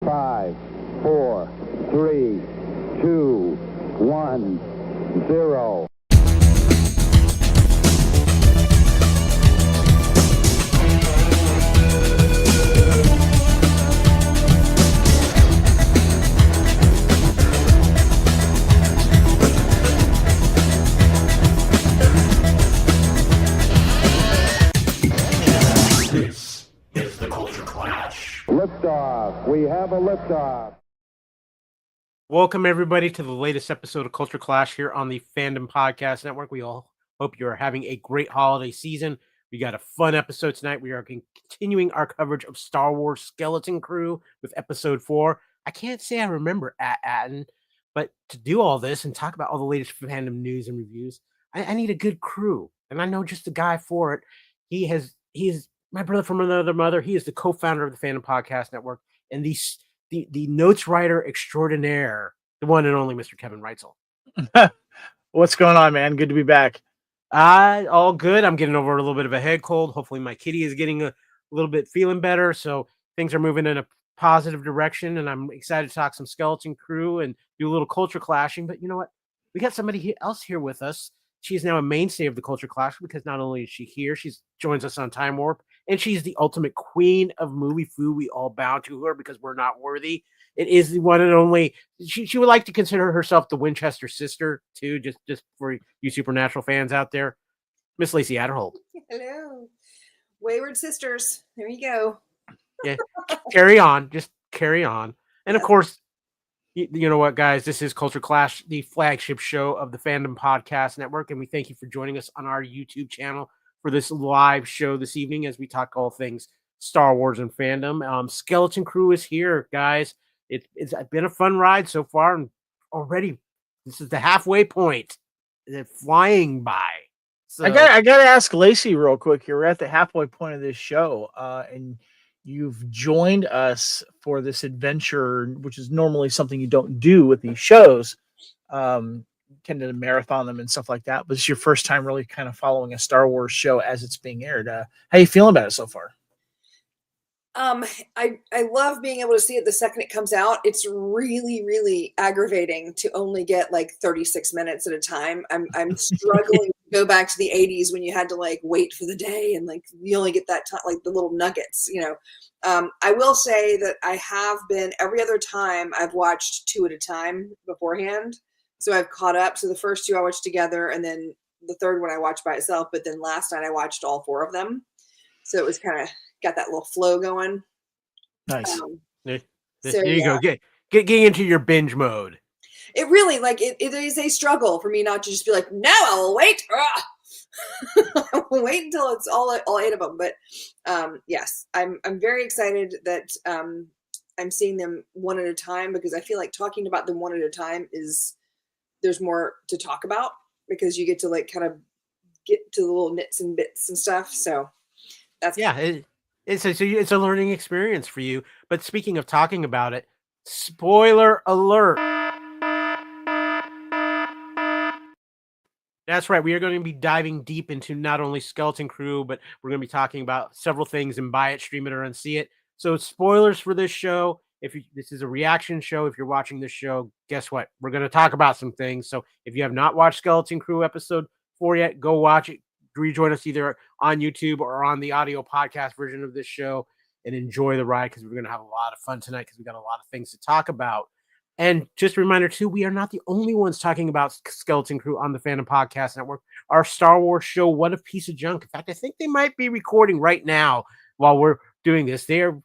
5, 4, 3, 2, 1, 0. This is the Culture Clash. Liftoff. We have a liftoff. Welcome, everybody, to the latest episode of Culture Clash here on the Fandom Podcast Network. We all hope you are having a great holiday season. We got a fun episode tonight. We are continuing our coverage of Star Wars Skeleton Crew with episode 4. I can't say I remember Attin, but to do all this and talk about all the latest fandom news and reviews, I need a good crew. And I know just the guy for it. He is my brother from another mother. He is the co-founder of the Fandom Podcast Network and the notes writer extraordinaire, the one and only Mr. Kevin Reitzel. What's going on, man? Good to be back. All good. I'm getting over a little bit of a head cold. Hopefully my kitty is getting a little bit feeling better. So things are moving in a positive direction, and I'm excited to talk some Skeleton Crew and do a little culture clashing. But you know what? We got somebody else here with us. She is now a mainstay of the Culture Clash because not only is she here, she joins us on Time Warp, and she's the ultimate queen of movie foo. We all bow to her because we're not worthy. It is the one and only. She would like to consider herself the Winchester sister too, just for you Supernatural fans out there. Miss Lacey Adderhold. Hello, wayward sisters. There you go. Yeah, carry on, just carry on, and of course. You know what, guys? This is Culture Clash, the flagship show of the Fandom Podcast Network, and we thank you for joining us on our YouTube channel for this live show this evening as we talk all things Star Wars and fandom. Skeleton Crew is here, guys. It's been a fun ride so far, and already this is the halfway point. They're flying by. So, I got to ask Lacey real quick here. We're at the halfway point of this show, and you've joined us for this adventure, which is normally something you don't do with these shows. Tend to marathon them and stuff like that. But it's your first time really kind of following a Star Wars show as it's being aired. How you feeling about it so far? I love being able to see it the second it comes out. It's really, really aggravating to only get like 36 minutes at a time. I'm struggling to go back to the 80s when you had to like wait for the day and like you only get that time, like the little nuggets, you know. I will say that I have been every other time I've watched 2 at a time beforehand. So I've caught up. So the first 2 I watched together, and then the third one I watched by itself. But then last night I watched all 4 of them. So it was kind of got that little flow going. Nice. There you go. Get into your binge mode. It really it is a struggle for me not to just be like, no, I will wait. I will wait until it's all 8 of them. But yes, I'm very excited that I'm seeing them one at a time, because I feel like talking about them one at a time there's more to talk about, because you get to like kind of get to the little nits and bits and stuff. So that's it's a learning experience for you. But speaking of talking about it, spoiler alert. That's right. We are going to be diving deep into not only Skeleton Crew, but we're going to be talking about several things in Buy It, Stream It, or Unsee It. So spoilers for this show. This is a reaction show. If you're watching this show, guess what? We're going to talk about some things. So if you have not watched Skeleton Crew episode 4 yet, go watch it. Rejoin us either on YouTube or on the audio podcast version of this show and enjoy the ride, because we're going to have a lot of fun tonight because we got a lot of things to talk about. And just a reminder, too, we are not the only ones talking about Skeleton Crew on the Fandom Podcast Network. Our Star Wars show, What a Piece of Junk. In fact, I think they might be recording right now while we're doing this. They're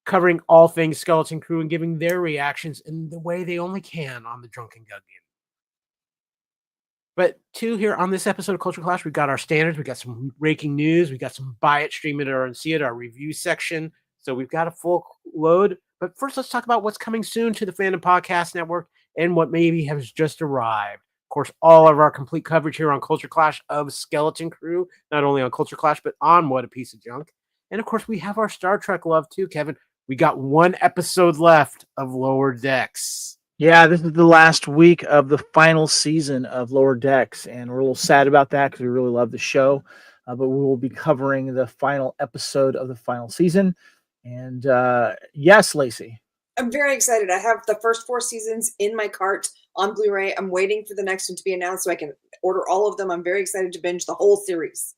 covering all things Skeleton Crew and giving their reactions in the way they only can on the Drunken Guggen. But too, here on this episode of Culture Clash, we got our standards. We got some breaking news. We got some Buy It, Stream It, or Unsee It, our review section. So we've got a full load. But first, let's talk about what's coming soon to the Fandom Podcast Network and what maybe has just arrived. Of course, all of our complete coverage here on Culture Clash of Skeleton Crew, not only on Culture Clash, but on What a Piece of Junk. And of course, we have our Star Trek love too, Kevin. We got 1 episode left of Lower Decks. Yeah, this is the last week of the final season of Lower Decks, and we're a little sad about that because we really love the show. But we will be covering the final episode of the final season. And yes, Lacey. I'm very excited. I have the first 4 seasons in my cart on Blu-ray. I'm waiting for the next one to be announced so I can order all of them. I'm very excited to binge the whole series.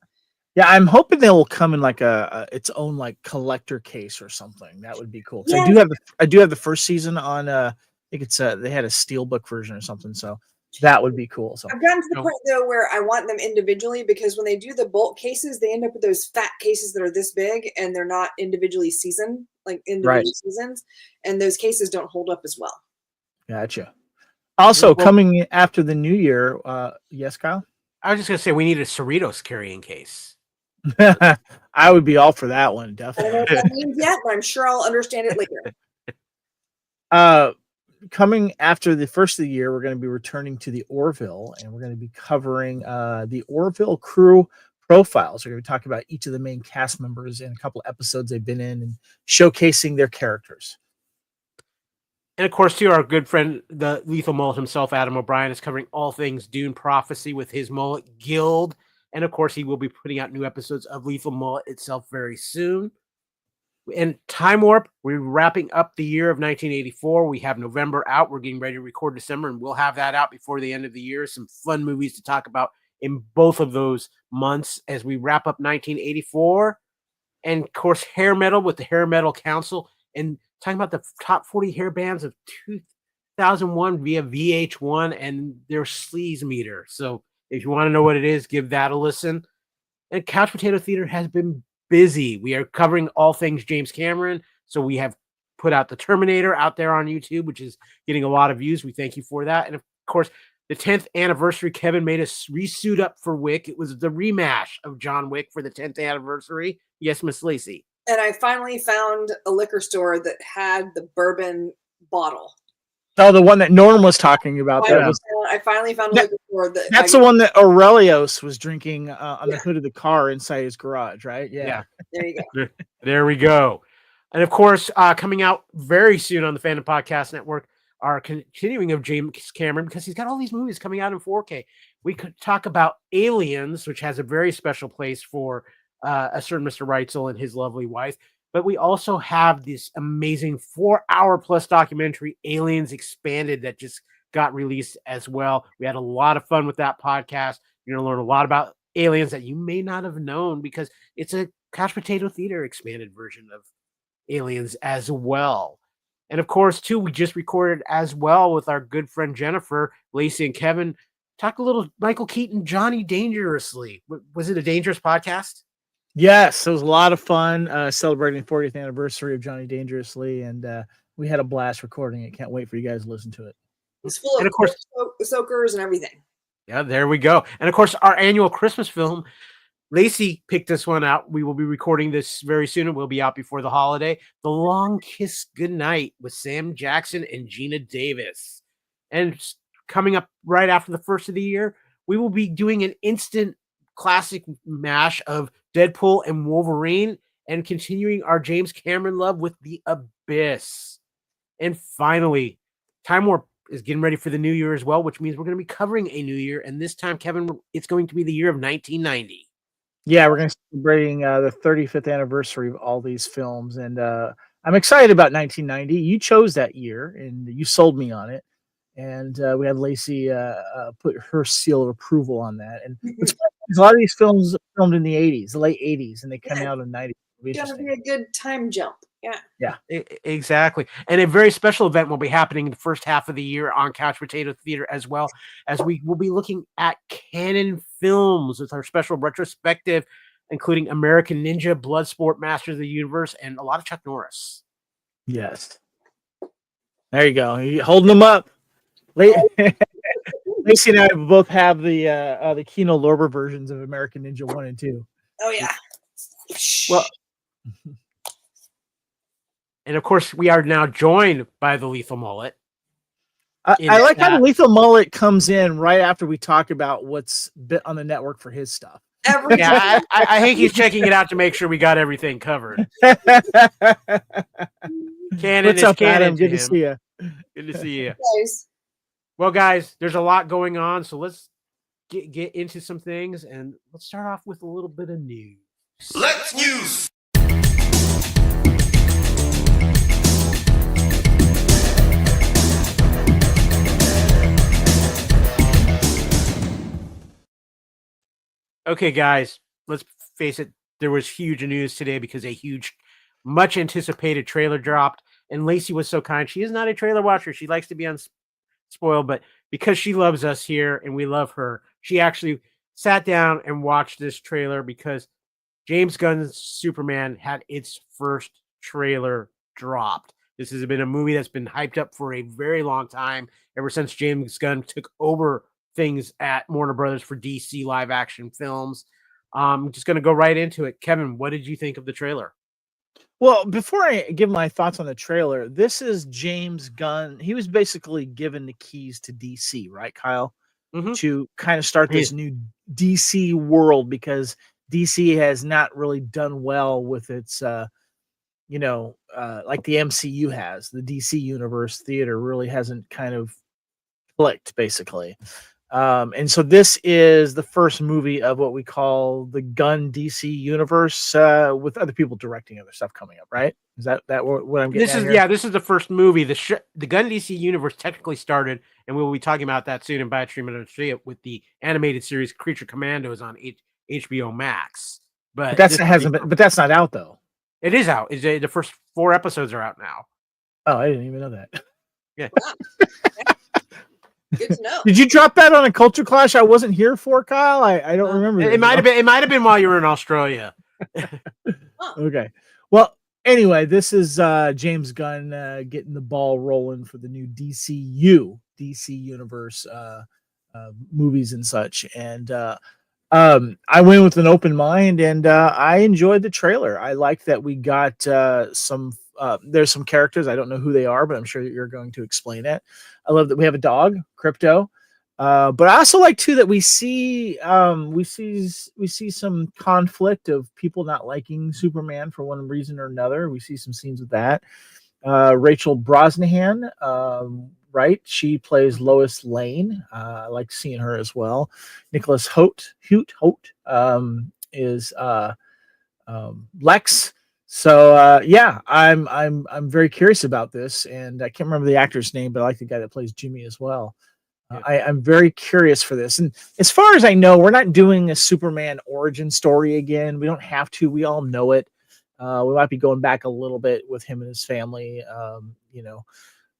Yeah, I'm hoping they will come in like a its own like collector case or something. That would be cool. 'Cause Yeah. I do have the first season on. I think it's they had a steelbook version or something. So that would be cool. So I've gotten to the point though where I want them individually, because when they do the bulk cases, they end up with those fat cases that are this big and they're not individually seasoned, like individual seasons, and those cases don't hold up as well. Gotcha. Also, coming after the new year, yes, Kyle? I was just going to say we need a Cerritos carrying case. I would be all for that one, I definitely. don't know what that means yet, but I'm sure I'll understand it later. Coming after the first of the year, we're going to be returning to the Orville, and we're going to be covering the Orville crew profiles. We're going to be talking about each of the main cast members and a couple episodes they've been in and showcasing their characters. And of course, too, our good friend, the Lethal Mullet himself, Adam O'Brien, is covering all things Dune Prophecy with his Mullet Guild. And of course, he will be putting out new episodes of Lethal Mullet itself very soon. And Time Warp, we're wrapping up the year of 1984. We have November out. We're getting ready to record December, and we'll have that out before the end of the year. Some fun movies to talk about in both of those months as we wrap up 1984. And of course, Hair Metal with the Hair Metal Council, and talking about the top 40 hair bands of 2001 via VH1 and their sleaze meter. So if you want to know what it is, give that a listen. And Couch Potato Theater has been busy. We are covering all things James Cameron. So we have put out The Terminator out there on YouTube, which is getting a lot of views. We thank you for that. And of course, the 10th anniversary, Kevin made us re-suit up for Wick. It was the remash of John Wick for the 10th anniversary. Yes, Miss Lacey. And I finally found a liquor store that had the bourbon bottle. Oh, the one that Norm was talking about. I finally found a liquor store that's the one that Aurelios was drinking on the hood of the car inside his garage, right? Yeah. There you go. There we go. And of course, coming out very soon on the Fandom Podcast Network, our continuing of James Cameron, because he's got all these movies coming out in 4K. We could talk about Aliens, which has a very special place for a certain Mr. Reitzel and his lovely wife. But we also have this amazing 4-hour plus documentary, Aliens Expanded, that just got released as well. We had a lot of fun with that podcast. You're going to learn a lot about aliens that you may not have known, because it's a Couch Potato Theater expanded version of Aliens as well. And of course, too, we just recorded as well with our good friend Jennifer, Lacey, and Kevin. Talk a little Michael Keaton, Johnny Dangerously. Was it a dangerous podcast? Yes, it was a lot of fun celebrating the 40th anniversary of Johnny Dangerously, and we had a blast recording it. Can't wait for you guys to listen to it. It's full of, soakers and everything. Yeah, there we go. And of course, our annual Christmas film, Lacey picked this one out. We will be recording this very soon. It will be out before the holiday. The Long Kiss Goodnight with Sam Jackson and Gina Davis. And coming up right after the first of the year, we will be doing an instant classic mash of Deadpool and Wolverine, and continuing our James Cameron love with The Abyss. And finally, Time Warp is getting ready for the new year as well, which means we're going to be covering a new year. And this time, Kevin, it's going to be the year of 1990. Yeah, we're going to be celebrating the 35th anniversary of all these films. And I'm excited about 1990. You chose that year, and you sold me on it. And we had Lacey put her seal of approval on that. And a lot of these films filmed in the 80s, the late 80s, and they come out in 90s. It's going to be a good time jump. Yeah. Exactly. And a very special event will be happening in the first half of the year on Couch Potato Theater, as well as we will be looking at canon films with our special retrospective, including American Ninja, Bloodsport, Masters of the Universe, and a lot of Chuck Norris. Yes. There you go. You're holding them up. Lacey and I both have the Kino Lorber versions of American Ninja 1 and 2. Oh, yeah. Well, and of course, we are now joined by the Lethal Mullet. I like how the Lethal Mullet comes in right after we talk about what's bit on the network for his stuff. Yeah, I think he's checking it out to make sure we got everything covered. Canon What's up, canon Adam? to Good to him. see you. Good to see you. Guys. Well, guys, there's a lot going on, so let's get into some things, and let's start off with a little bit of news. Let's news. Okay, guys, let's face it. There was huge news today because a huge, much anticipated trailer dropped. And Lacey was so kind. She is not a trailer watcher. She likes to be unspoiled, but because she loves us here and we love her, she actually sat down and watched this trailer because James Gunn's Superman had its first trailer dropped. This has been a movie that's been hyped up for a very long time, ever since James Gunn took over things at Warner Brothers for DC live action films. I'm just going to go right into it. Kevin, what did you think of the trailer? Well, before I give my thoughts on the trailer, this is James Gunn. He was basically given the keys to DC, right, Kyle? To kind of start this new DC world, because DC has not really done well with its, like the MCU has. The DC Universe theater really hasn't kind of clicked, basically. And so this is the first movie of what we call the Gunn DC universe, with other people directing other stuff coming up, right? Is that what I'm getting? This is the first movie. The Gunn DC universe technically started, and we'll be talking about that soon in Bad Stream with the animated series Creature Commandos on HBO Max. But that's not out though. It is out. The first 4 episodes are out now. Oh, I didn't even know that. Yeah. Good to know. Did you drop that on a culture clash I wasn't here for, Kyle? I don't remember. It might have been while you were in Australia. Okay. Well, anyway, this is James Gunn getting the ball rolling for the new DC Universe movies and such. And I went with an open mind, and I enjoyed the trailer. I like that we got there's some characters. I don't know who they are, but I'm sure that you're going to explain it. I love that we have a dog, Crypto. But I also like too that we see some conflict of people not liking Superman for one reason or another. We see some scenes with that. Rachel Brosnahan, right? She plays Lois Lane. I like seeing her as well. Nicholas Hoult is Lex. So I'm very curious about this, and I can't remember the actor's name, but I like the guy that plays Jimmy as well. I'm very curious for this. And as far as I know, we're not doing a Superman origin story again. We don't have to. We all know it. We might be going back a little bit with him and his family,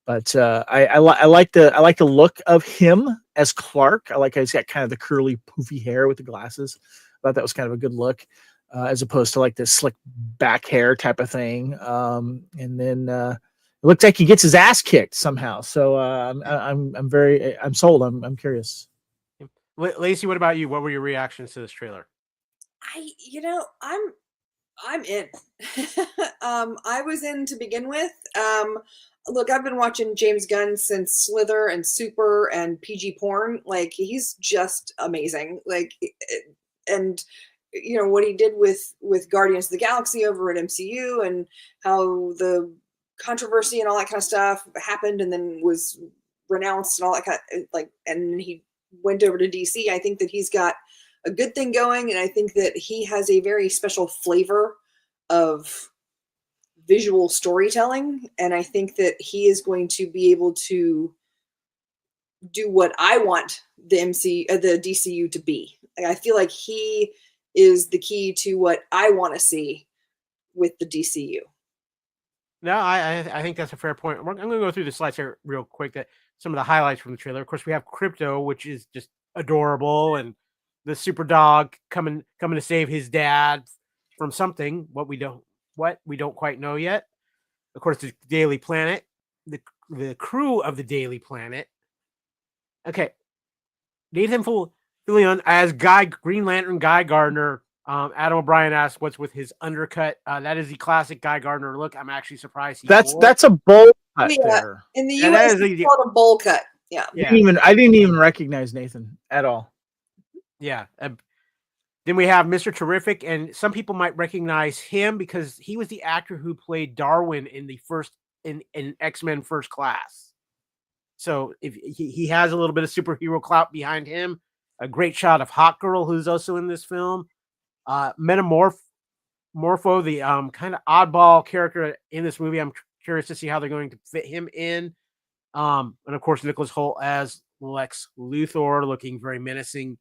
But I like the look of him as Clark. I like how he's got kind of the curly, poofy hair with the glasses. I thought that was kind of a good look. As opposed to like this slick back hair type of thing. And then it looks like he gets his ass kicked somehow. So I'm sold. I'm curious. Lacey, what about you? What were your reactions to this trailer? I'm in. I was in to begin with. Look, I've been watching James Gunn since Slither and Super and PG porn. Like, he's just amazing. Like, and what he did with Guardians of the Galaxy over at MCU, and how the controversy and all that kind of stuff happened and then was renounced and all that kind of, and he went over to DC. I think that he's got a good thing going, and I think that he has a very special flavor of visual storytelling, and I think that he is going to be able to do what I want the DCU to be. I feel like he is the key to what I want to see with the DCU. No, I think that's a fair point. I'm going to go through the slides here real quick. That some of the highlights from the trailer. Of course, we have Crypto, which is just adorable, and the super dog coming to save his dad from something what we don't quite know yet. Of course, the Daily Planet, the crew of the Daily Planet. Okay, Nathan Fillion as Green Lantern Guy Gardner. Adam O'Brien asked what's with his undercut. That is the classic Guy Gardner look. I'm actually surprised. That's a bowl cut there. In the US, it's called a bowl cut. Yeah. I didn't even recognize Nathan at all. Yeah. Then we have Mr. Terrific, and some people might recognize him because he was the actor who played Darwin in the in X-Men First Class. So if he has a little bit of superhero clout behind him. A great shot of Hawk Girl, who's also in this film. Morpho, the kind of oddball character in this movie. I'm curious to see how they're going to fit him in. And of course, Nicholas Hoult as Lex Luthor, looking very menacing.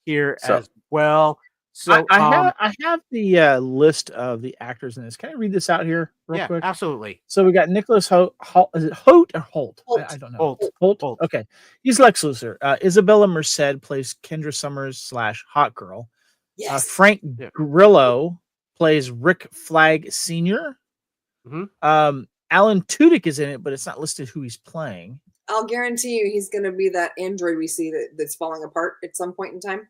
here So- as well. So I have the list of the actors in this. Can I read this out here real yeah, quick? absolutely. So we got Nicholas Holt. Is it Holt or Holt? Holt. I don't know. Holt. Holt. Okay. He's Lex Luthor. Isabella Merced plays Kendra Summers / Hot Girl. Yes. Frank Yeah. Grillo plays Rick Flag Sr. Mhm. Alan Tudyk is in it, but it's not listed who he's playing. I'll guarantee you he's going to be that android we see that's falling apart at some point in time.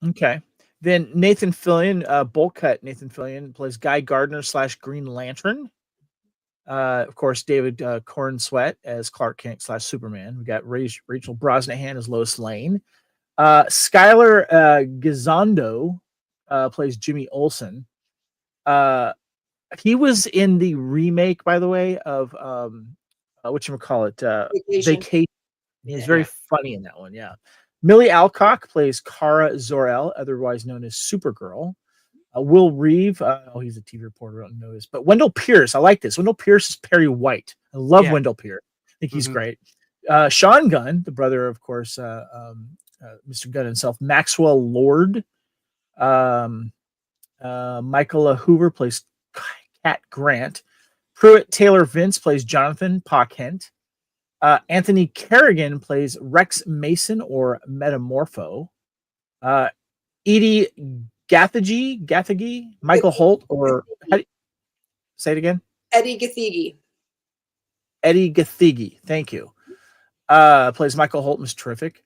Okay. Then Nathan Fillion, bowl cut Nathan Fillion plays Guy Gardner / Green Lantern. Of course, David Cornsweet as Clark Kent / Superman. We got Rachel Brosnahan as Lois Lane. Skylar Gizondo plays Jimmy Olsen. He was in the remake, by the way, of whatchamacallit, Vacation. He's very funny in that one, yeah. Millie Alcock plays Kara Zor-El, otherwise known as Supergirl. Will Reeve, he's a TV reporter, I don't know this, but Wendell Pierce, I like this. Wendell Pierce is Perry White. I love Wendell Pierce. I think he's great. Sean Gunn, the brother, of course, Mr. Gunn himself. Maxwell Lord. Michaela Hoover plays Cat Grant. Pruitt Taylor Vince plays Jonathan Pa Kent. Anthony Kerrigan plays Rex Mason or Metamorpho. Edie Gathegi, Michael Holt, or say it again. Eddie Gathegi. Eddie Gathegi, thank you. Plays Michael Holt, was terrific.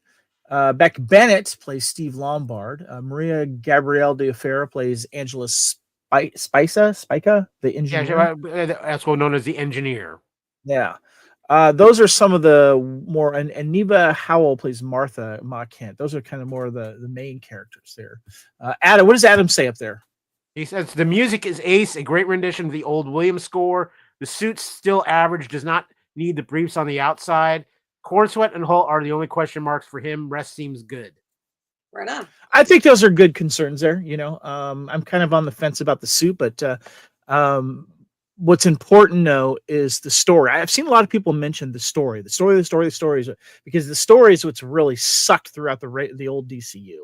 Beck Bennett plays Steve Lombard. Maria Gabrielle De Fera plays Angela Spica, the engineer. Yeah, that's well known as the engineer. Yeah. Those are some of the more, and Neva Howell plays Martha Ma Kent. Those are kind of more of the main characters there. Adam, what does Adam say up there? He says the music is ace, a great rendition of the old Williams score. The suit's still average, does not need the briefs on the outside. Cornsweet and Holt are the only question marks for him. Rest seems good. Right on. I think those are good concerns there. You know, I'm kind of on the fence about the suit, but what's important though is the story. I've seen a lot of people mention the story, because the story is what's really sucked throughout the old DCU.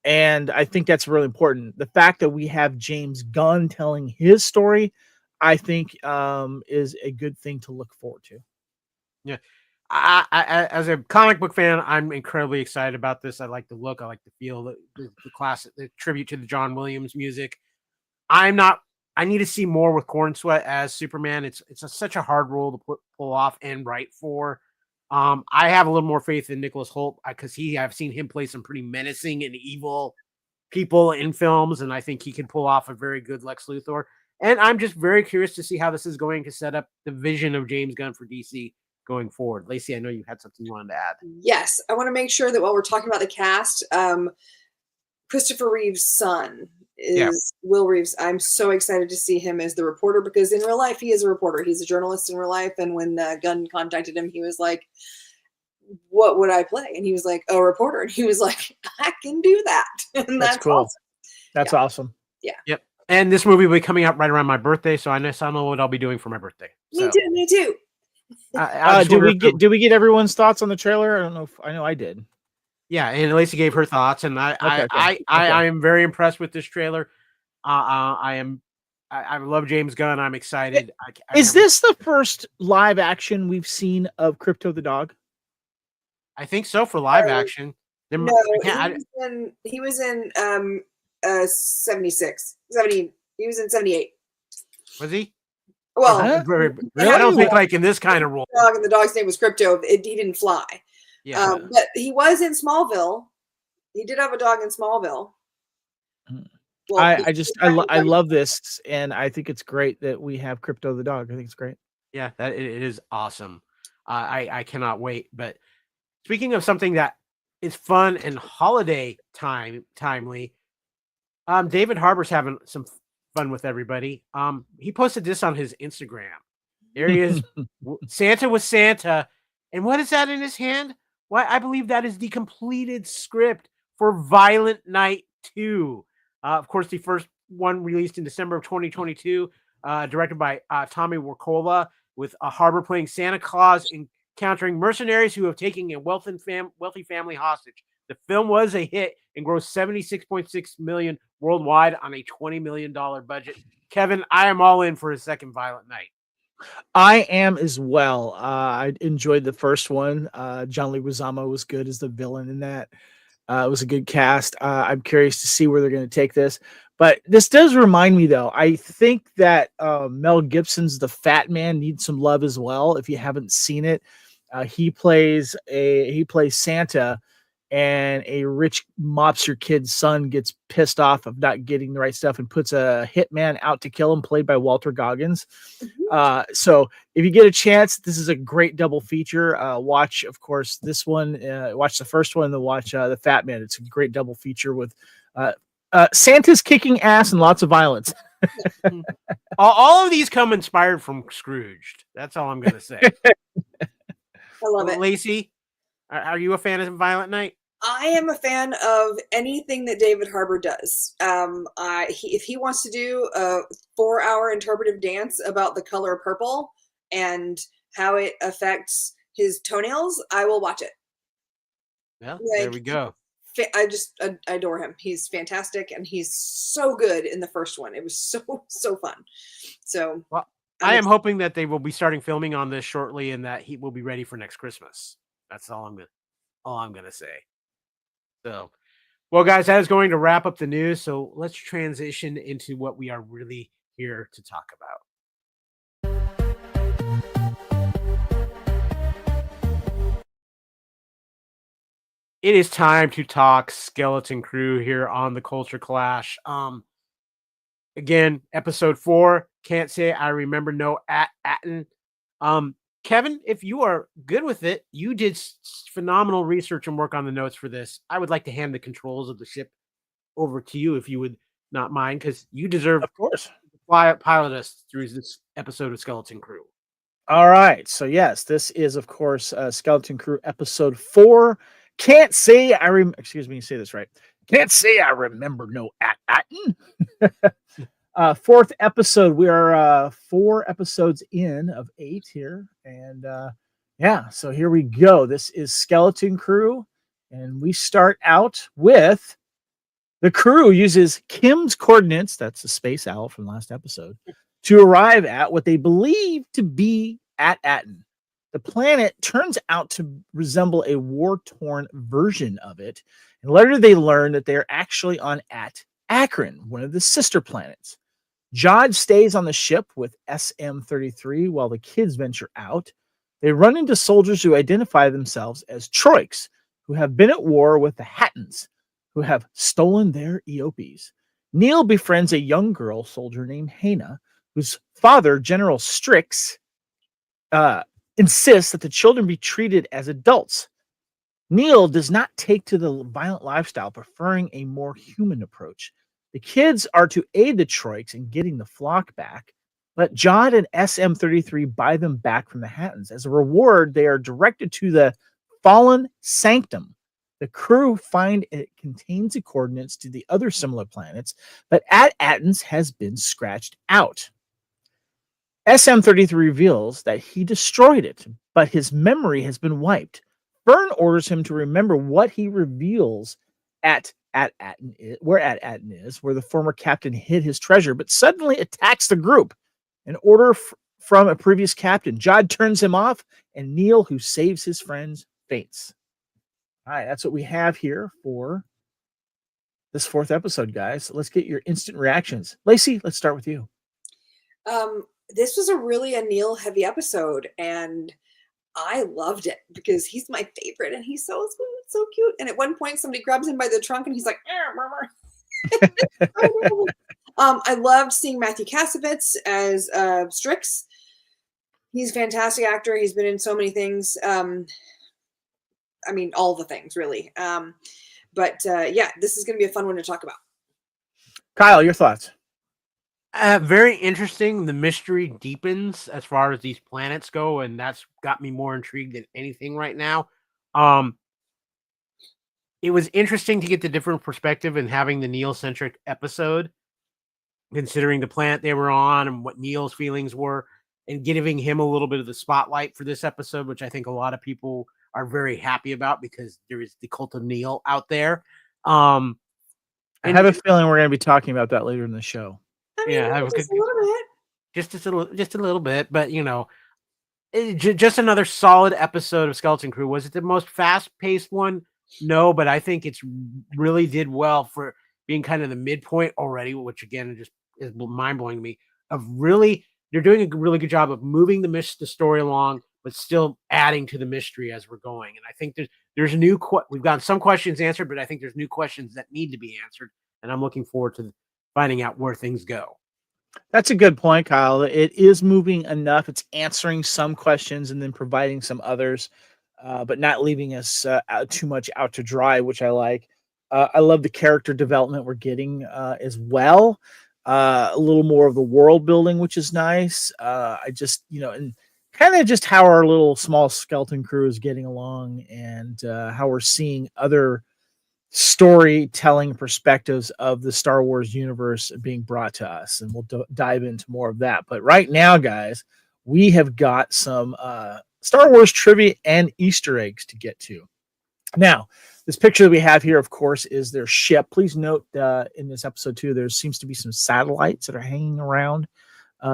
And I think that's really important. The fact that we have James Gunn telling his story, I think is a good thing to look forward to. Yeah. I as a comic book fan, I'm incredibly excited about this. I like the look. I like the feel, the classic, the tribute to the John Williams music. I need to see more with Cornsweet as Superman. It's such a hard role to pull off and write for. I have a little more faith in Nicholas Holt because I've seen him play some pretty menacing and evil people in films, and I think he can pull off a very good Lex Luthor. And I'm just very curious to see how this is going to set up the vision of James Gunn for DC going forward. Lacey, I know you had something you wanted to add. Yes, I want to make sure that while we're talking about the cast, Christopher Reeve's son is Will Reeves. I'm so excited to see him as the reporter because in real life he is a reporter. He's a journalist in real life. And when Gunn contacted him, he was like, "What would I play?" And he was like, "A reporter." And he was like, "I can do that." And that's cool. Awesome. That's awesome. Yeah. Yep. And this movie will be coming out right around my birthday, so I know what I'll be doing for my birthday. So. Me too. Do we get everyone's thoughts on the trailer? I don't know. I know I did. Yeah, and Lacey gave her thoughts, and I am very impressed with this trailer. I love James Gunn. I'm excited. Is this the first live action we've seen of Crypto the dog? I think so for live action. No, he was in 76. 70. He was in 78. Was he? Well, really? I don't think like in this kind of role. Dog, and the dog's name was Crypto. He didn't fly. Yeah, but he was in Smallville. He did have a dog in Smallville. Well, I love this, and I think it's great that we have Crypto the dog. I think it's great. Yeah, that it is awesome. I cannot wait. But speaking of something that is fun and holiday timely, David Harbour's having some fun with everybody. He posted this on his Instagram. There he is, Santa with Santa, and what is that in his hand? Why, I believe that is the completed script for Violent Night 2. Of course, the first one released in December of 2022, directed by Tommy Wirkola, with Harbour playing Santa Claus encountering mercenaries who have taken a wealthy family hostage. The film was a hit and grossed $76.6 million worldwide on a $20 million budget. Kevin, I am all in for a second Violent Night. I am as well. I enjoyed the first one. John Leguizamo was good as the villain in that. It was a good cast. I'm curious to see where they're going to take this. But this does remind me, though, I think that Mel Gibson's The Fat Man needs some love as well. If you haven't seen it, he plays Santa, and a rich mobster kid's son gets pissed off of not getting the right stuff and puts a hitman out to kill him, played by Walter Goggins. So if you get a chance, this is a great double feature. Watch, of course, this one. Watch the first one, and then watch The Fat Man. It's a great double feature with Santa's kicking ass and lots of violence. All of these come inspired from Scrooged. That's all I'm going to say. I love it. Lacey, are you a fan of Violent Night? I am a fan of anything that David Harbour does. If he wants to do a 4-hour interpretive dance about the color purple and how it affects his toenails, I will watch it. Yeah, there we go. I adore him. He's fantastic, and he's so good in the first one. It was so fun. So, well, I am hoping that they will be starting filming on this shortly, and that he will be ready for next Christmas. That's all I'm gonna say. So, well, guys, that is going to wrap up the news. So let's transition into what we are really here to talk about. It is time to talk Skeleton Crew here on the Culture Clash. Again, episode 4. Can't say I remember no Attin. Kevin, if you are good with it, you did phenomenal research and work on the notes for this. I would like to hand the controls of the ship over to you, if you would not mind, because you deserve, of course, to pilot us through this episode of Skeleton Crew. All right. So, yes, this is, of course, Skeleton Crew episode 4. Can't say excuse me, say this right. Can't say I remember no Attin. 4th episode. We are 4 episodes in of 8 here. And so here we go. This is Skeleton Crew. And we start out with the crew uses Kim's coordinates, that's the space owl from last episode, to arrive at what they believe to be at Attin. The planet turns out to resemble a war-torn version of it. And later they learn that they're actually on Attin, one of the sister planets. Jod stays on the ship with SM-33 while the kids venture out. They run into soldiers who identify themselves as Troiks, who have been at war with the Hattins, who have stolen their EOPs. Neil befriends a young girl soldier named Hannah, whose father, General Strix, insists that the children be treated as adults. Neil does not take to the violent lifestyle, preferring a more human approach. The kids are to aid the Troiks in getting the flock back, but Jod and SM-33 buy them back from the Hattins. As a reward, they are directed to the Fallen Sanctum. The crew find it contains the coordinates to the other similar planets, but at Attin's has been scratched out. SM-33 reveals that he destroyed it, but his memory has been wiped. Byrne orders him to remember what he reveals where Attin is, where the former captain hid his treasure, but suddenly attacks the group. An order from a previous captain. Jod turns him off, and Neil, who saves his friends, faints. All right, that's what we have here for this 4th episode, guys. Let's get your instant reactions. Lacey, let's start with you. This was a Neil heavy episode, and I loved it because he's my favorite, and he's so sweet, so cute. And at one point, somebody grabs him by the trunk, and he's like, I loved seeing Matthew Kasovitz as Strix. He's a fantastic actor. He's been in so many things. I mean, all the things, really. But this is going to be a fun one to talk about. Kyle, your thoughts? Very interesting. The mystery deepens as far as these planets go, and that's got me more intrigued than anything right now. It was interesting to get the different perspective and having the Neil-centric episode, considering the planet they were on and what Neil's feelings were, and giving him a little bit of the spotlight for this episode, which I think a lot of people are very happy about because there is the Cult of Neil out there. I have a feeling we're going to be talking about that later in the show. I mean, Yeah, just a little bit. just a little bit, but just another solid episode of Skeleton Crew. Was it the most fast-paced one? No, but I think it's really did well for being kind of the midpoint already, which again just is mind-blowing to me. They're doing a really good job of moving the story along, but still adding to the mystery as we're going. And I think there's we've got some questions answered, but I think there's new questions that need to be answered, and I'm looking forward to finding out where things go. That's a good point, Kyle. It is moving enough. It's answering some questions and then providing some others, but not leaving us too much out to dry, which I like. I love the character development we're getting as well. A little more of the world building, which is nice. I just, and kind of just how our little small skeleton crew is getting along and how we're seeing other storytelling perspectives of the Star Wars universe being brought to us, and we'll dive into more of that. But right now, guys, we have got some Star Wars trivia and Easter eggs to get to. Now, this picture that we have here, of course, is their ship. Please note in this episode too, there seems to be some satellites that are hanging around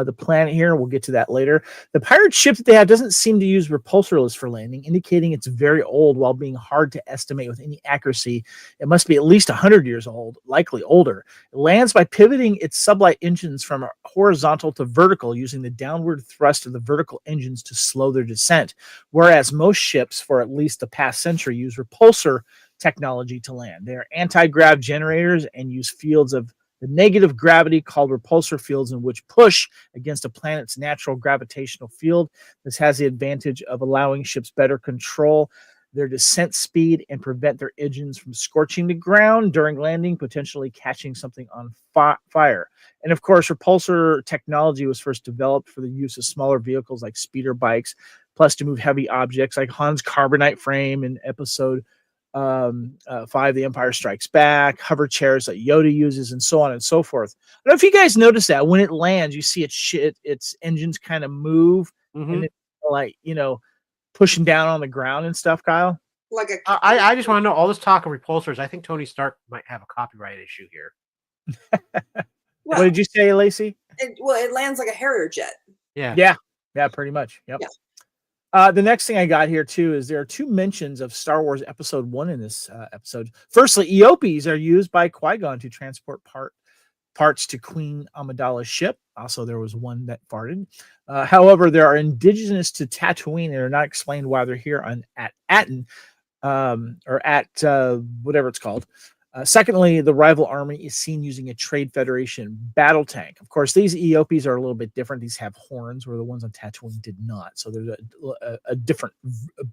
the planet here. We'll get to that later. The pirate ship that they have doesn't seem to use repulsorless for landing, indicating it's very old while being hard to estimate with any accuracy. It must be at least 100 years old, likely older. It lands by pivoting its sublight engines from horizontal to vertical, using the downward thrust of the vertical engines to slow their descent, whereas most ships for at least the past century use repulsor technology to land. They are anti-grav generators and use fields of the negative gravity called repulsor fields, in which push against a planet's natural gravitational field. This has the advantage of allowing ships better control their descent speed and prevent their engines from scorching the ground during landing, potentially catching something on fire. And of course, repulsor technology was first developed for the use of smaller vehicles like speeder bikes, plus to move heavy objects like Han's carbonite frame in episode 5, The Empire Strikes Back, hover chairs that Yoda uses, and so on and so forth. I don't know if you guys notice that when it lands, you see its engines kind of move, and it's like, pushing down on the ground and stuff, Kyle. I just want to know, all this talk of repulsors, I think Tony Stark might have a copyright issue here. What did you say, Lacey? It lands like a Harrier jet. Yeah, pretty much. Yep. Yeah. The next thing I got here too is there are 2 mentions of Star Wars Episode 1 in this episode. Firstly, Eopies are used by Qui-Gon to transport parts to Queen Amidala's ship. Also, there was one that farted. However, they are indigenous to Tatooine and are not explained why they're here at Attin, or at whatever it's called. Secondly, the rival army is seen using a Trade Federation battle tank. Of course, these Eopies are a little bit different. These have horns, where the ones on Tatooine did not. So there's a different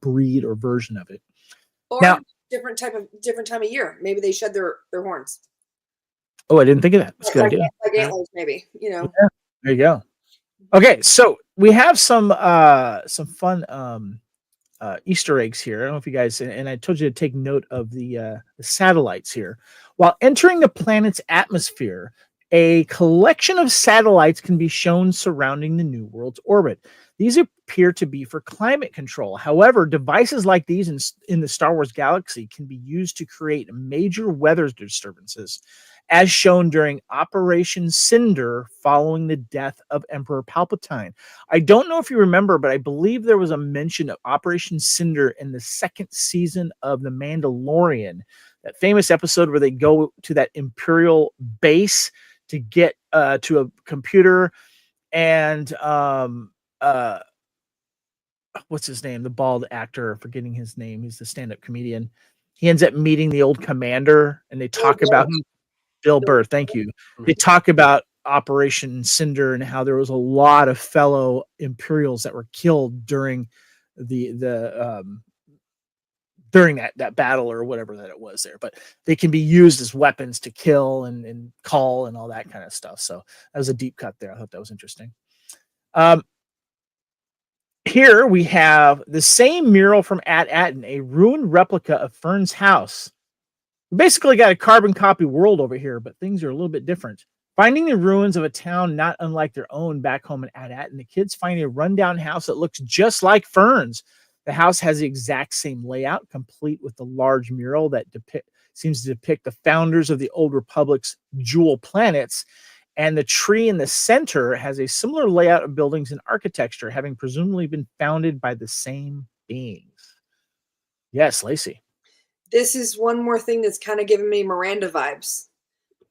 breed or version of it. Or now, different time of year. Maybe they shed their horns. Oh, I didn't think of that. That's a good idea. Like antlers, maybe. Yeah, there you go. Okay, so we have some fun Easter eggs here. I don't know if you guys, and I told you to take note of the satellites here. While entering the planet's atmosphere, a collection of satellites can be shown surrounding the New World's orbit. These appear to be for climate control. However, devices like these in the Star Wars galaxy can be used to create major weather disturbances, as shown during Operation Cinder following the death of Emperor Palpatine. I don't know if you remember, but I believe there was a mention of Operation Cinder in the 2nd season of The Mandalorian, that famous episode where they go to that Imperial base to get to a computer, and what's his name? The bald actor, forgetting his name. He's the stand-up comedian. He ends up meeting the old commander, and they talk about Bill Burr. Thank you. They talk about Operation Cinder and how there was a lot of fellow Imperials that were killed during during that battle or whatever that it was there. But they can be used as weapons to kill and call and all that kind of stuff. So that was a deep cut there. I thought that was interesting. Here we have the same mural from Attin, a ruined replica of Fern's house. We basically got a carbon copy world over here, but things are a little bit different. Finding the ruins of a town not unlike their own back home in Attin, the kids find a rundown house that looks just like Fern's. The house has the exact same layout, complete with the large mural that seems to depict the founders of the Old Republic's jewel planets. And the tree in the center has a similar layout of buildings and architecture, having presumably been founded by the same beings. Yes, Lacey. This is one more thing that's kind of giving me Miranda vibes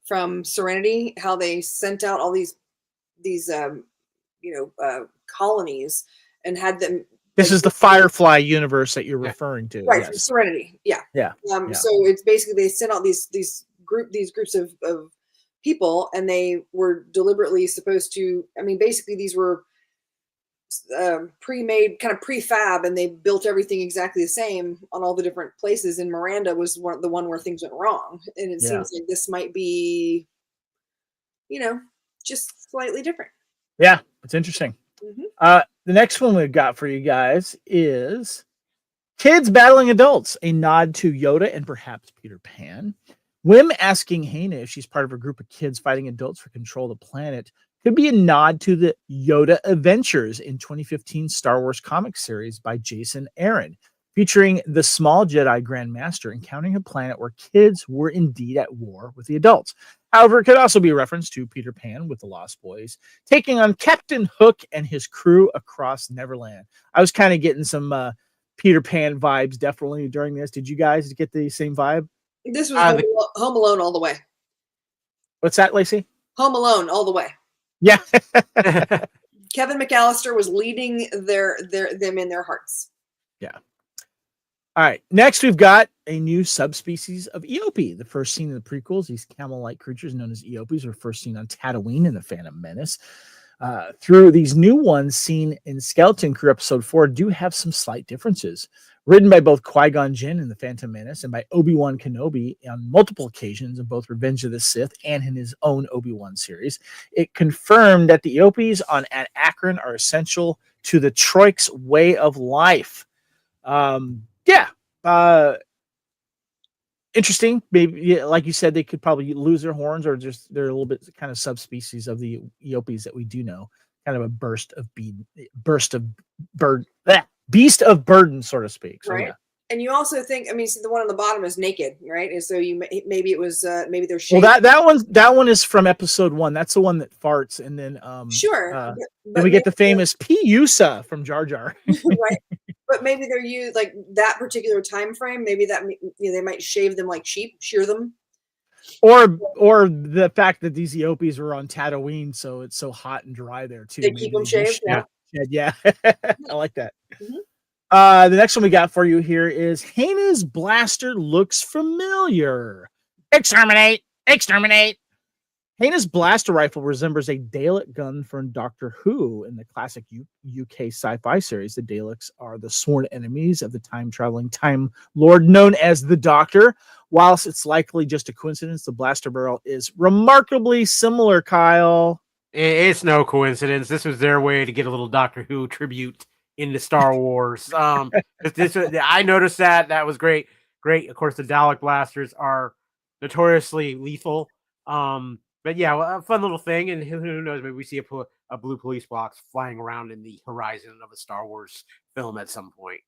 from Serenity, how they sent out all these colonies and had them. This is the Firefly universe that you're referring to. Right, yes. from Serenity. Yeah. Yeah. So it's basically they sent out these groups of people, and they were deliberately supposed to, I mean, basically these were pre-made, kind of prefab, and they built everything exactly the same on all the different places. And Miranda was the one where things went wrong. And it seems like this might be, just slightly different. Yeah, it's interesting. Mm-hmm. The next one we've got for you guys is Kids Battling Adults, a nod to Yoda and perhaps Peter Pan. Wim asking Hannah if she's part of a group of kids fighting adults for control of the planet could be a nod to the Yoda Adventures in 2015 Star Wars comic series by Jason Aaron, featuring the small Jedi Grand Master encountering a planet where kids were indeed at war with the adults. However, it could also be a reference to Peter Pan with the Lost Boys taking on Captain Hook and his crew across Neverland. I was kind of getting some Peter Pan vibes definitely during this. Did you guys get the same vibe? This was Home Alone all the way. What's that, Lacey? Home Alone all the way. Yeah. Kevin McAllister was leading them in their hearts. Yeah. All right. Next, we've got a new subspecies of Eopie. The first seen in the prequels, these camel-like creatures known as Eopies were first seen on Tatooine in the Phantom Menace. Through these new ones seen in Skeleton Crew Episode 4 do have some slight differences. Written by both Qui-Gon Jinn in The Phantom Menace and by Obi-Wan Kenobi on multiple occasions in both Revenge of the Sith and in his own Obi-Wan series, it confirmed that the Eopies on Akron are essential to the Troik's way of life. Interesting. Maybe, like you said, they could probably lose their horns, or just they're a little bit kind of subspecies of the Eopies that we do know. Kind of a beast of burden, so to speak. So, right. Yeah. And you also think, I mean, see, the one on the bottom is naked, right? And so maybe it was maybe they're shaped. Well, that one is from Episode 1. That's the one that farts, and then sure. Then we get the famous P-Usa from Jar Jar. Right. But maybe they're used like that particular time frame. Maybe that they might shave them like sheep, shear them. Or the fact that these Eopies were on Tatooine, so it's so hot and dry there too. They keep them shaved. Yeah. I like that. Mm-hmm. The next one we got for you here is Hannah's blaster looks familiar. Exterminate! Hannah's blaster rifle resembles a Dalek gun from Doctor Who in the classic UK sci-fi series. The Daleks are the sworn enemies of the time-traveling Time Lord known as the Doctor. Whilst it's likely just a coincidence, the blaster barrel is remarkably similar, Kyle. It's no coincidence. This was their way to get a little Doctor Who tribute into Star Wars. I noticed that. That was great. Great. Of course, the Dalek blasters are notoriously lethal. But yeah, a fun little thing, and who knows? Maybe we see a blue police box flying around in the horizon of a Star Wars film at some point.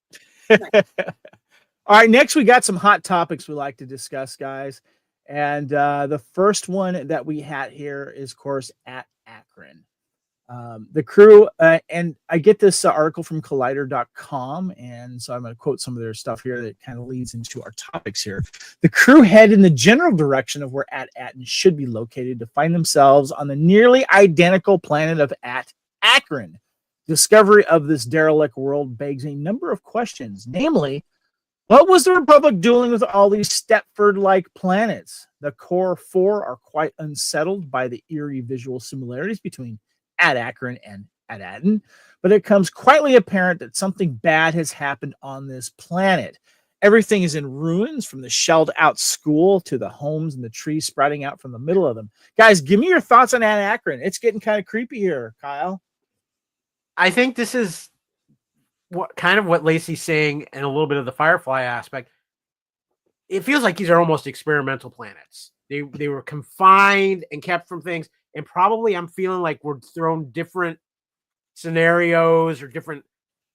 All right, next we got some hot topics we like to discuss, guys. And the first one that we had here is, of course, at Akron. The crew, and I get this article from Collider.com, and so I'm going to quote some of their stuff here that kind of leads into our topics here. The crew head in the general direction of where Attin should be located to find themselves on the nearly identical planet of Akron. Discovery of this derelict world begs a number of questions, namely, what was the Republic doing with all these Stepford-like planets? The core four are quite unsettled by the eerie visual similarities between Akron and Attin, but it becomes quietly apparent that something bad has happened on this planet. Everything is in ruins, from the shelled-out school to the homes and the trees sprouting out from the middle of them. Guys, give me your thoughts on Akron. It's getting kind of creepy here, Kyle. I think this is what Lacey's saying, and a little bit of the Firefly aspect. It feels like these are almost experimental planets. They were confined and kept from things, and probably I'm feeling like we're thrown different scenarios or different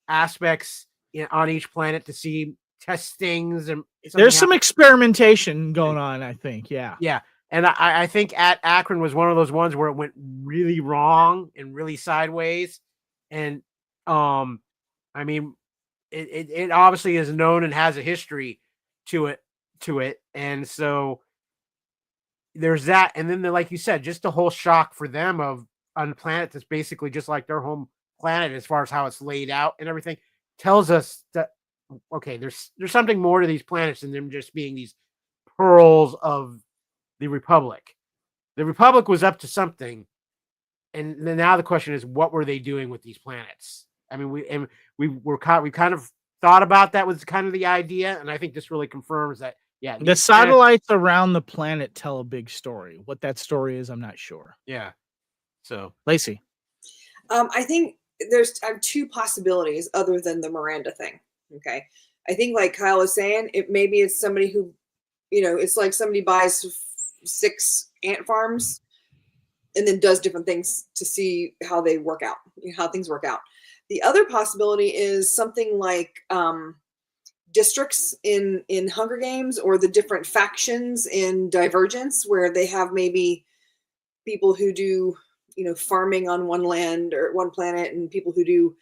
aspects on each planet to see test things and there's some experimentation going on, I think. Yeah. Yeah. And I think at Akron was one of those ones where it went really wrong and really sideways. And I mean, it obviously is known and has a history to it. And so there's that. And then like you said, just the whole shock for them of on a planet that's basically just like their home planet as far as how it's laid out and everything tells us that, okay, there's something more to these planets than them just being these pearls of the Republic. The Republic was up to something, and then now the question is, what were they doing with these planets? I mean, we kind of thought about that was kind of the idea, and I think this really confirms that. Yeah, the satellites around the planet tell a big story. What that story is, I'm not sure. Yeah. So, Lacey, I think I have two possibilities other than the Miranda thing. Okay, I think like Kyle was saying, maybe it's somebody who, it's like somebody buys 6 ant farms and then does different things to see how they work out, how things work out. The other possibility is something like districts in Hunger Games, or the different factions in Divergence, where they have maybe people who do, farming on one land or one planet, and people who do,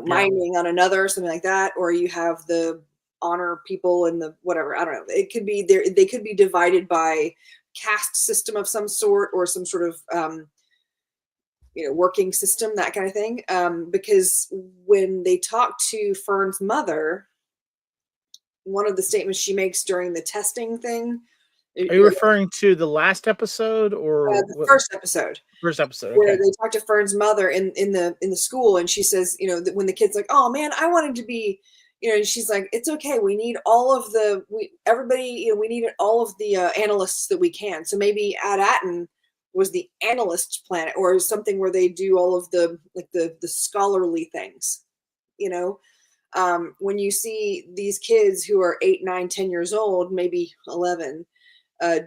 mining on another, something like that. Or you have the honor people and the whatever. I don't know. It could be there. They could be divided by caste system of some sort, or some sort of, working system, that kind of thing. Because when they talk to Fern's mother, one of the statements she makes during the testing thing. Are you referring to the last episode or the first episode? First episode, okay. Where they talk to Fern's mother in the school, and she says, when the kid's like, "Oh man, I wanted to be," and she's like, "It's okay. We need all of we need all of the analysts that we can." So maybe Attin was the analyst planet, or something where they do all of the scholarly things, when you see these kids who are 8, 9, 10 years old, maybe 11,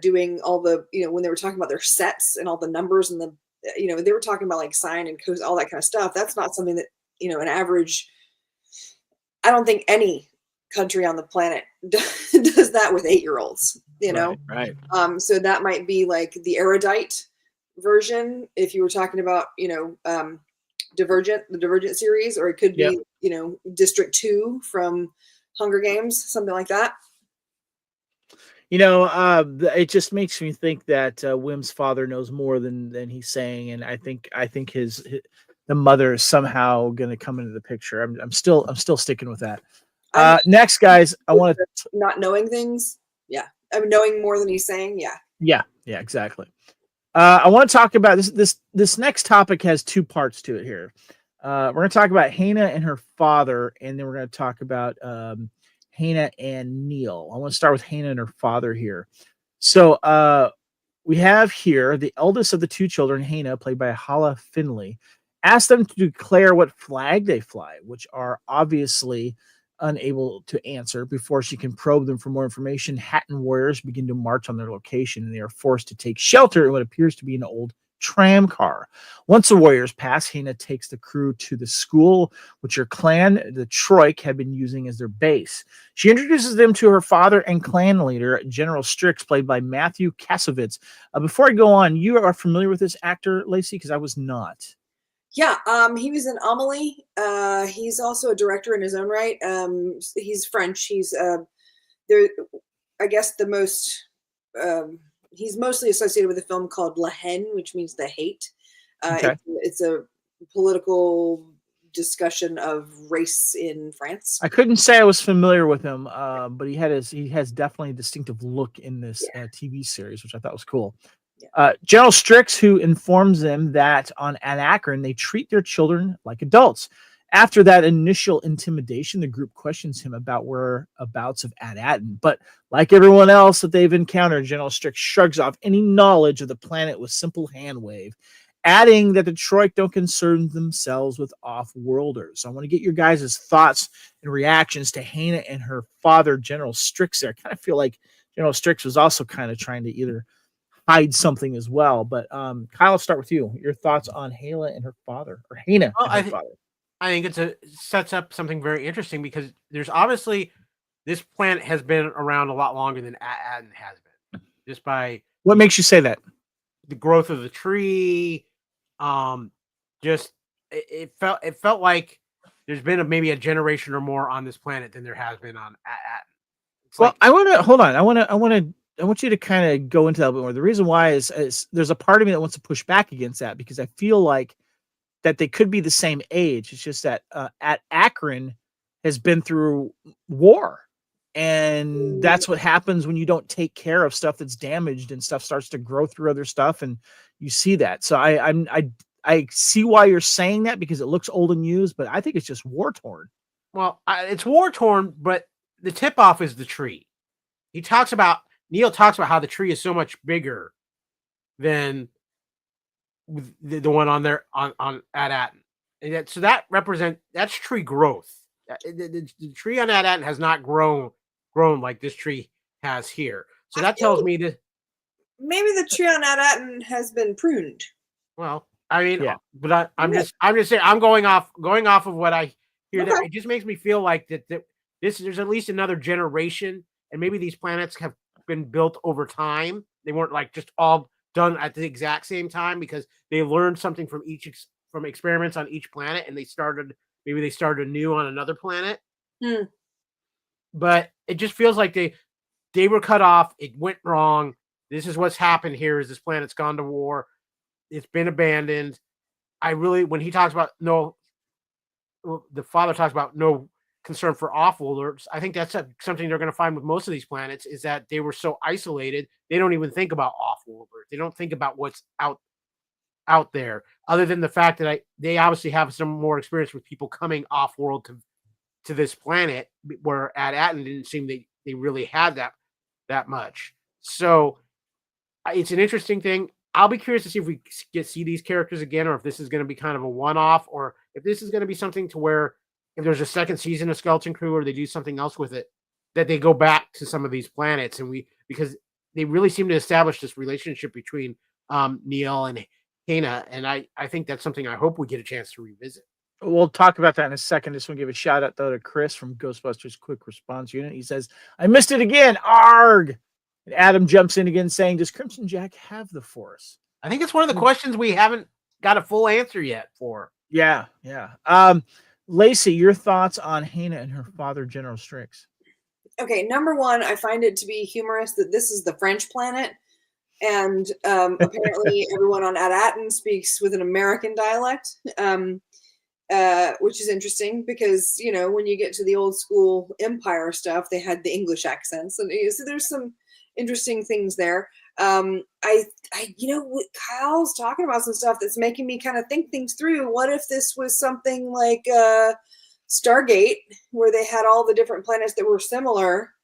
doing all the, when they were talking about their sets and all the numbers and the, they were talking about like sine and cos, all that kind of stuff. That's not something that, an average, I don't think any country on the planet does that with 8-year-olds, Right. So that might be like the erudite version, if you were talking about, the Divergent series, or it could be, District 2 from Hunger Games, something like that. It just makes me think that Wim's father knows more than he's saying, and I think the mother is somehow going to come into the picture. I'm still sticking with that. Next, guys, I want to not knowing things. Yeah, I'm knowing more than he's saying. Yeah, exactly. I want to talk about this next topic has 2 parts to it here. We're going to talk about Hannah and her father, and then we're going to talk about Hannah and Neil. I want to start with Hannah and her father here. So we have here the eldest of the 2 children, Hannah, played by Hala Finley, asked them to declare what flag they fly, which are obviously unable to answer. Before she can probe them for more information, Hatton warriors begin to march on their location, and they are forced to take shelter in what appears to be an old tram car. Once the warriors pass, Hannah takes the crew to the school, which her clan, the Troik, had been using as their base. She introduces them to her father and clan leader, General Strix, played by Matthew Kasovitz. Before I go on, you are familiar with this actor, Lacey? Because I was not. Yeah, he was in Amelie. He's also a director in his own right. He's French. He's there. I guess the most. He's mostly associated with a film called La Haine, which means the hate. Okay. It's a political discussion of race in France. I couldn't say I was familiar with him, but he has definitely a distinctive look in this TV series, which I thought was cool. Yeah. General Strix, who informs them that on Akron they treat their children like adults. After that initial intimidation, the group questions him about whereabouts of Attin. But like everyone else that they've encountered, General Strix shrugs off any knowledge of the planet with simple hand wave, adding that the Troik don't concern themselves with off-worlders. So I want to get your guys' thoughts and reactions to Hannah and her father, General Strix there. I kind of feel like General Strix was also kind of trying to either hide something as well. But Kyle, I'll start with you. Your thoughts on Hannah and her father, or Hannah and her father. I think it sets up something very interesting because there's obviously this planet has been around a lot longer than Attin has been, just by What makes you say that? the growth of the tree. Just it felt like there's been maybe a generation or more on this planet than there has been on Attin. Well, I want to hold on. I want you to kind of go into that a bit more. The reason why is there's a part of me that wants to push back against that because I feel like that they could be the same age. It's just that Akron has been through war, and that's what happens when you don't take care of stuff that's damaged and stuff starts to grow through other stuff, and you see that. So I see why you're saying that because it looks old and used, but I think it's just war torn. Well, it's war torn, but the tip off is the tree. Neil talks about how the tree is so much bigger than the one on there on at Attin. And so that's tree growth. The tree on Attin has not grown like this tree has here. So that tells me that maybe the tree on Attin has been pruned. Well, I mean, yeah. But I'm just saying I'm going off of what I hear. Okay. That it just makes me feel like that there's at least another generation, and maybe these planets have been built over time. They weren't like just all done at the exact same time because they learned something from from experiments on each planet, and they started anew on another planet. But it just feels like they were cut off. It went wrong. This is what's happened here. Is this planet's gone to war? It's been abandoned. When he talks about the father talks about no concern for off-worlders. I think that's something they're going to find with most of these planets is that they were so isolated. They don't even think about off-worlders. They don't think about what's out there other than the fact that they obviously have some more experience with people coming off-world to this planet where at Attin didn't seem they really had that much. So it's an interesting thing. I'll be curious to see if we see these characters again, or if this is going to be kind of a one-off, or if this is going to be something to where if there's a second season of Skeleton Crew or they do something else with it, that they go back to some of these planets because they really seem to establish this relationship between Neil and Hannah, and I think that's something I hope we get a chance to revisit. We'll talk about that in a second. Just want to give a shout out though to Chris from Ghostbusters Quick Response Unit. He says, "I missed it again. Arg!" And Adam jumps in again saying, "Does Crimson Jack have the Force?" I think it's one of the questions we haven't got a full answer yet for. Yeah. Lacey, your thoughts on Hannah and her father, General Strix? Okay, number one, I find it to be humorous that this is the French planet, and apparently everyone on Attin speaks with an American dialect, which is interesting because, when you get to the old school Empire stuff, they had the English accents, and so there's some interesting things there. Kyle's talking about some stuff that's making me kind of think things through. What if this was something like Stargate, where they had all the different planets that were similar,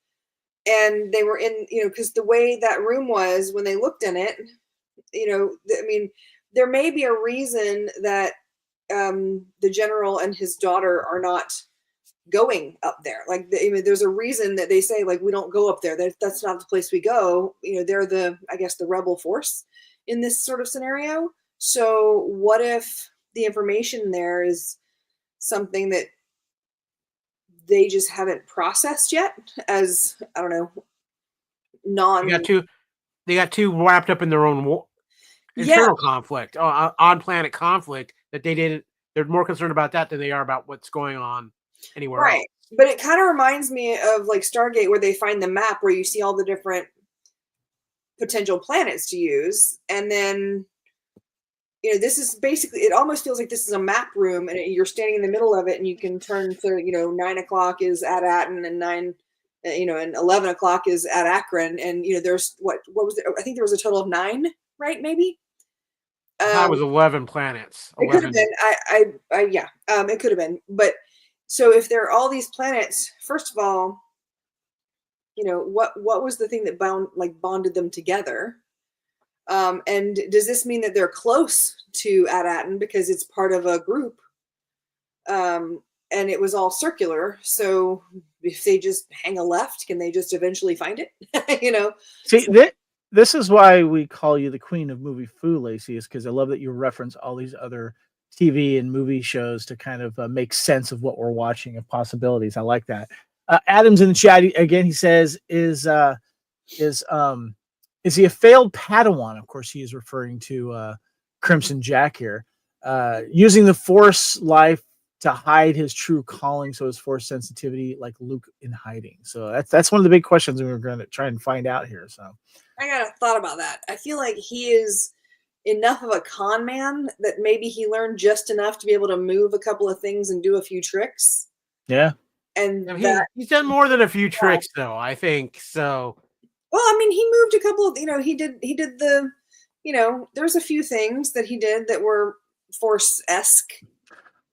and they were in, because the way that room was when they looked in it, there may be a reason that the general and his daughter are not going up there. Like, there's a reason that they say, like, we don't go up there. That's not the place we go. They're the rebel force in this sort of scenario. So what if the information there is something that they just haven't processed yet as, I don't know, they got too wrapped up in their own internal conflict, on planet conflict, that they're more concerned about that than they are about what's going on anywhere else. But it kind of reminds me of like Stargate, where they find the map where you see all the different potential planets to use, and then this is basically, it almost feels like this is a map room, and you're standing in the middle of it, and you can turn to 9 o'clock is at Attin, and 9 and 11 o'clock is at Akron, and there's what was it? I think there was a total of 9, right? Maybe. That was 11 planets. 11. It could have been. It could have been. But so if there are all these planets, first of all, what was the thing that bonded them together? And does this mean that they're close to Attin because it's part of a group? And it was all circular. So if they hang a left, can they just eventually find it? See, this is why we call you the queen of movie foo, Lacey, is because I love that you reference all these other TV and movie shows to kind of make sense of what we're watching of possibilities. I like that. Adam's in the chat again. He says, "Is he a failed Padawan?" Of course, he is referring to Crimson Jack here. Using the Force life to hide his true calling, so his Force sensitivity, like Luke in hiding. So that's one of the big questions we were going to try and find out here. So I got a thought about that. I feel like he is enough of a con man that maybe he learned just enough to be able to move a couple of things and do a few tricks. Yeah. And he's done more than a few tricks, though, I think. So, well, I mean, he moved a couple of, he did the, there's a few things that he did that were Force-esque.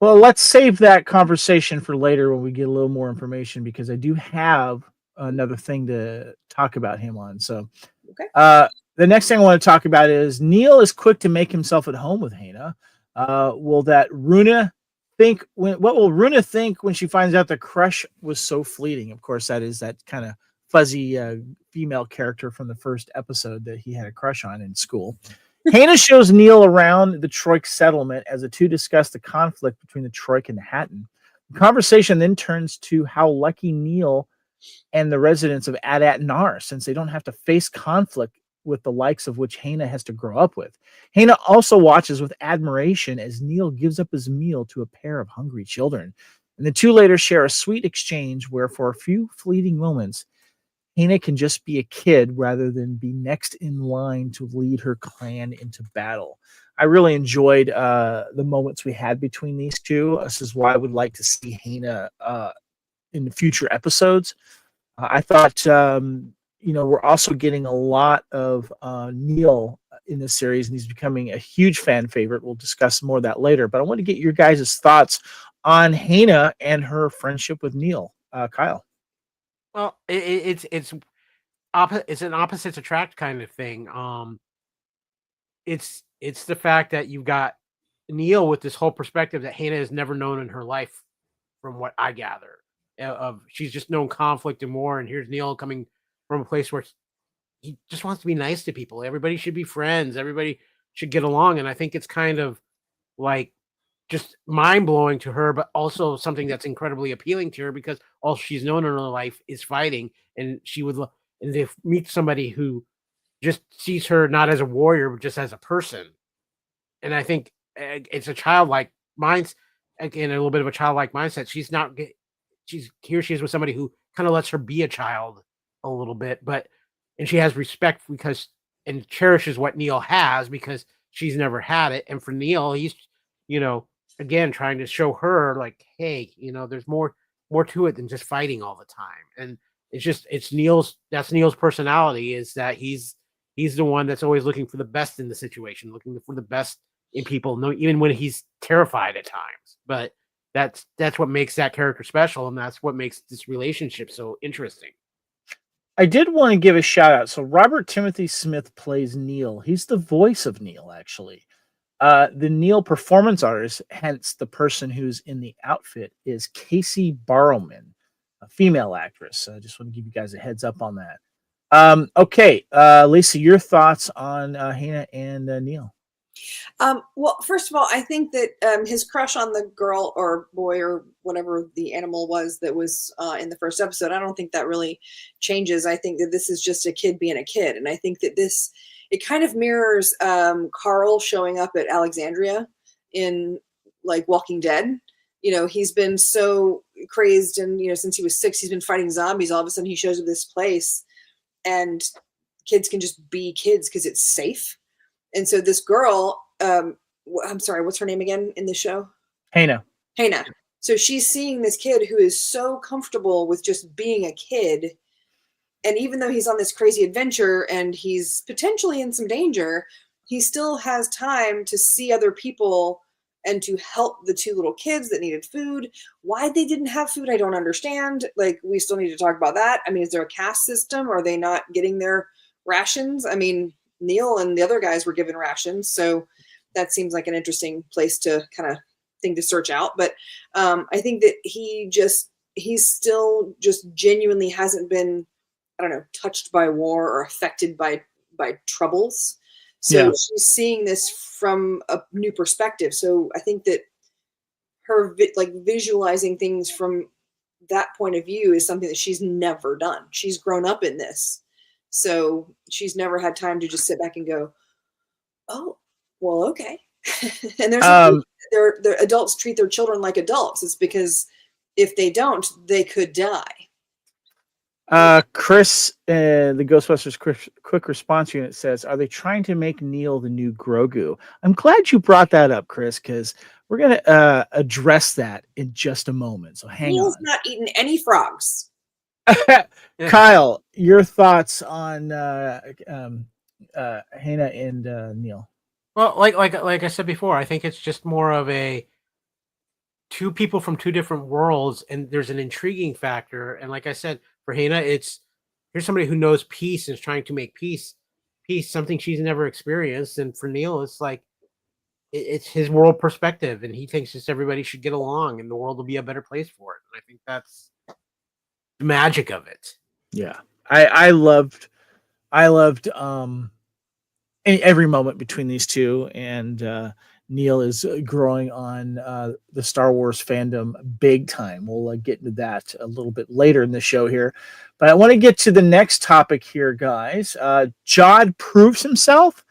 Well, let's save that conversation for later when we get a little more information, because I do have another thing to talk about him on. So, okay. The next thing I want to talk about is Neil is quick to make himself at home with Hana. What will Runa think when she finds out the crush was so fleeting? Of course, that is that kind of fuzzy female character from the first episode that he had a crush on in school. Hana shows Neil around the Troik settlement as the two discuss the conflict between the Troik and the Attin. The conversation then turns to how lucky Neil and the residents of Attin are, since they don't have to face conflict with the likes of which Hana has to grow up with. Hana also watches with admiration as Neil gives up his meal to a pair of hungry children. And the two later share a sweet exchange where, for a few fleeting moments, Hana can just be a kid rather than be next in line to lead her clan into battle. I really enjoyed the moments we had between these two. This is why I would like to see Hana in the future episodes. I thought, we're also getting a lot of Neil in this series, and he's becoming a huge fan favorite. We'll discuss more of that later, but I want to get your guys' thoughts on Hana and her friendship with Neil. Kyle. Well, it's an opposites attract kind of thing. It's the fact that you've got Neil with this whole perspective that Hana has never known in her life, from what I gather. She's just known conflict and war, and here's Neil coming from a place where he just wants to be nice to people. Everybody should be friends. Everybody should get along, and I think it's kind of like just mind-blowing to her, but also something that's incredibly appealing to her, because all she's known in her life is fighting, and they meet somebody who just sees her not as a warrior, but just as a person. And I think it's a childlike mindset, again, a little bit of a childlike mindset. She is with somebody who kind of lets her be a child a little bit, and she has respect and cherishes what Neil has, because she's never had it. And for Neil, he's, again, trying to show her like, hey, there's more to it than just fighting all the time. And that's Neil's personality, is that he's the one that's always looking for the best in the situation, looking for the best in people, even when he's terrified at times. But that's what makes that character special, and that's what makes this relationship so interesting. I did want to give a shout out. So Robert Timothy Smith plays Neil. He's the voice of Neil, actually. The Neil performance artist, hence the person who's in the outfit, is Casey Barrowman, a female actress. I just want to give you guys a heads up on that. Okay, Lisa, your thoughts on Hana and Neil? Well, first of all, I think that his crush on the girl or boy or whatever the animal was that was in the first episode, I don't think that really changes. I think that this is just a kid being a kid. And I think that it kind of mirrors Carl showing up at Alexandria in like Walking Dead. He's been so crazed, and since he was 6, he's been fighting zombies. All of a sudden he shows up this place, and kids can just be kids because it's safe. And so this girl, I'm sorry, what's her name again in the show? Hana. So she's seeing this kid who is so comfortable with just being a kid. And even though he's on this crazy adventure and he's potentially in some danger, he still has time to see other people and to help the 2 little kids that needed food. Why they didn't have food, I don't understand. Like, we still need to talk about that. I mean, is there a caste system? Are they not getting their rations? I mean, Neil and the other guys were given rations, so that seems like an interesting place to kind of thing to search out. But I think that he's still just genuinely hasn't been, I don't know, touched by war or affected by troubles. So Yeah. she's seeing this from a new perspective. So I think that her visualizing things from that point of view is something that she's never done. She's grown up in this. So she's never had time to just sit back and go, oh, well, okay. And there's the adults treat their children like adults. It's because if they don't, they could die. Chris, the Ghostbusters quick response unit says, are they trying to make Neil the new Grogu? I'm glad you brought that up, Chris, because we're going to address that in just a moment. So hang Neil's on. not eating any frogs. Kyle, your thoughts on Hannah and Neil? Well, like I said before, I think it's just more of a two people from two different worlds, and there's an intriguing factor. And like I said, for Hannah, here's somebody who knows peace and is trying to make peace, something she's never experienced. And for Neil, it's like it's his world perspective, and he thinks just everybody should get along, and the world will be a better place for it. And I think that's the magic of it. Yeah, I loved every moment between these two, and Neil is growing on the Star Wars fandom big time. We'll get into that a little bit later in the show here, but I want to get to the next topic here, guys. Jod proves himself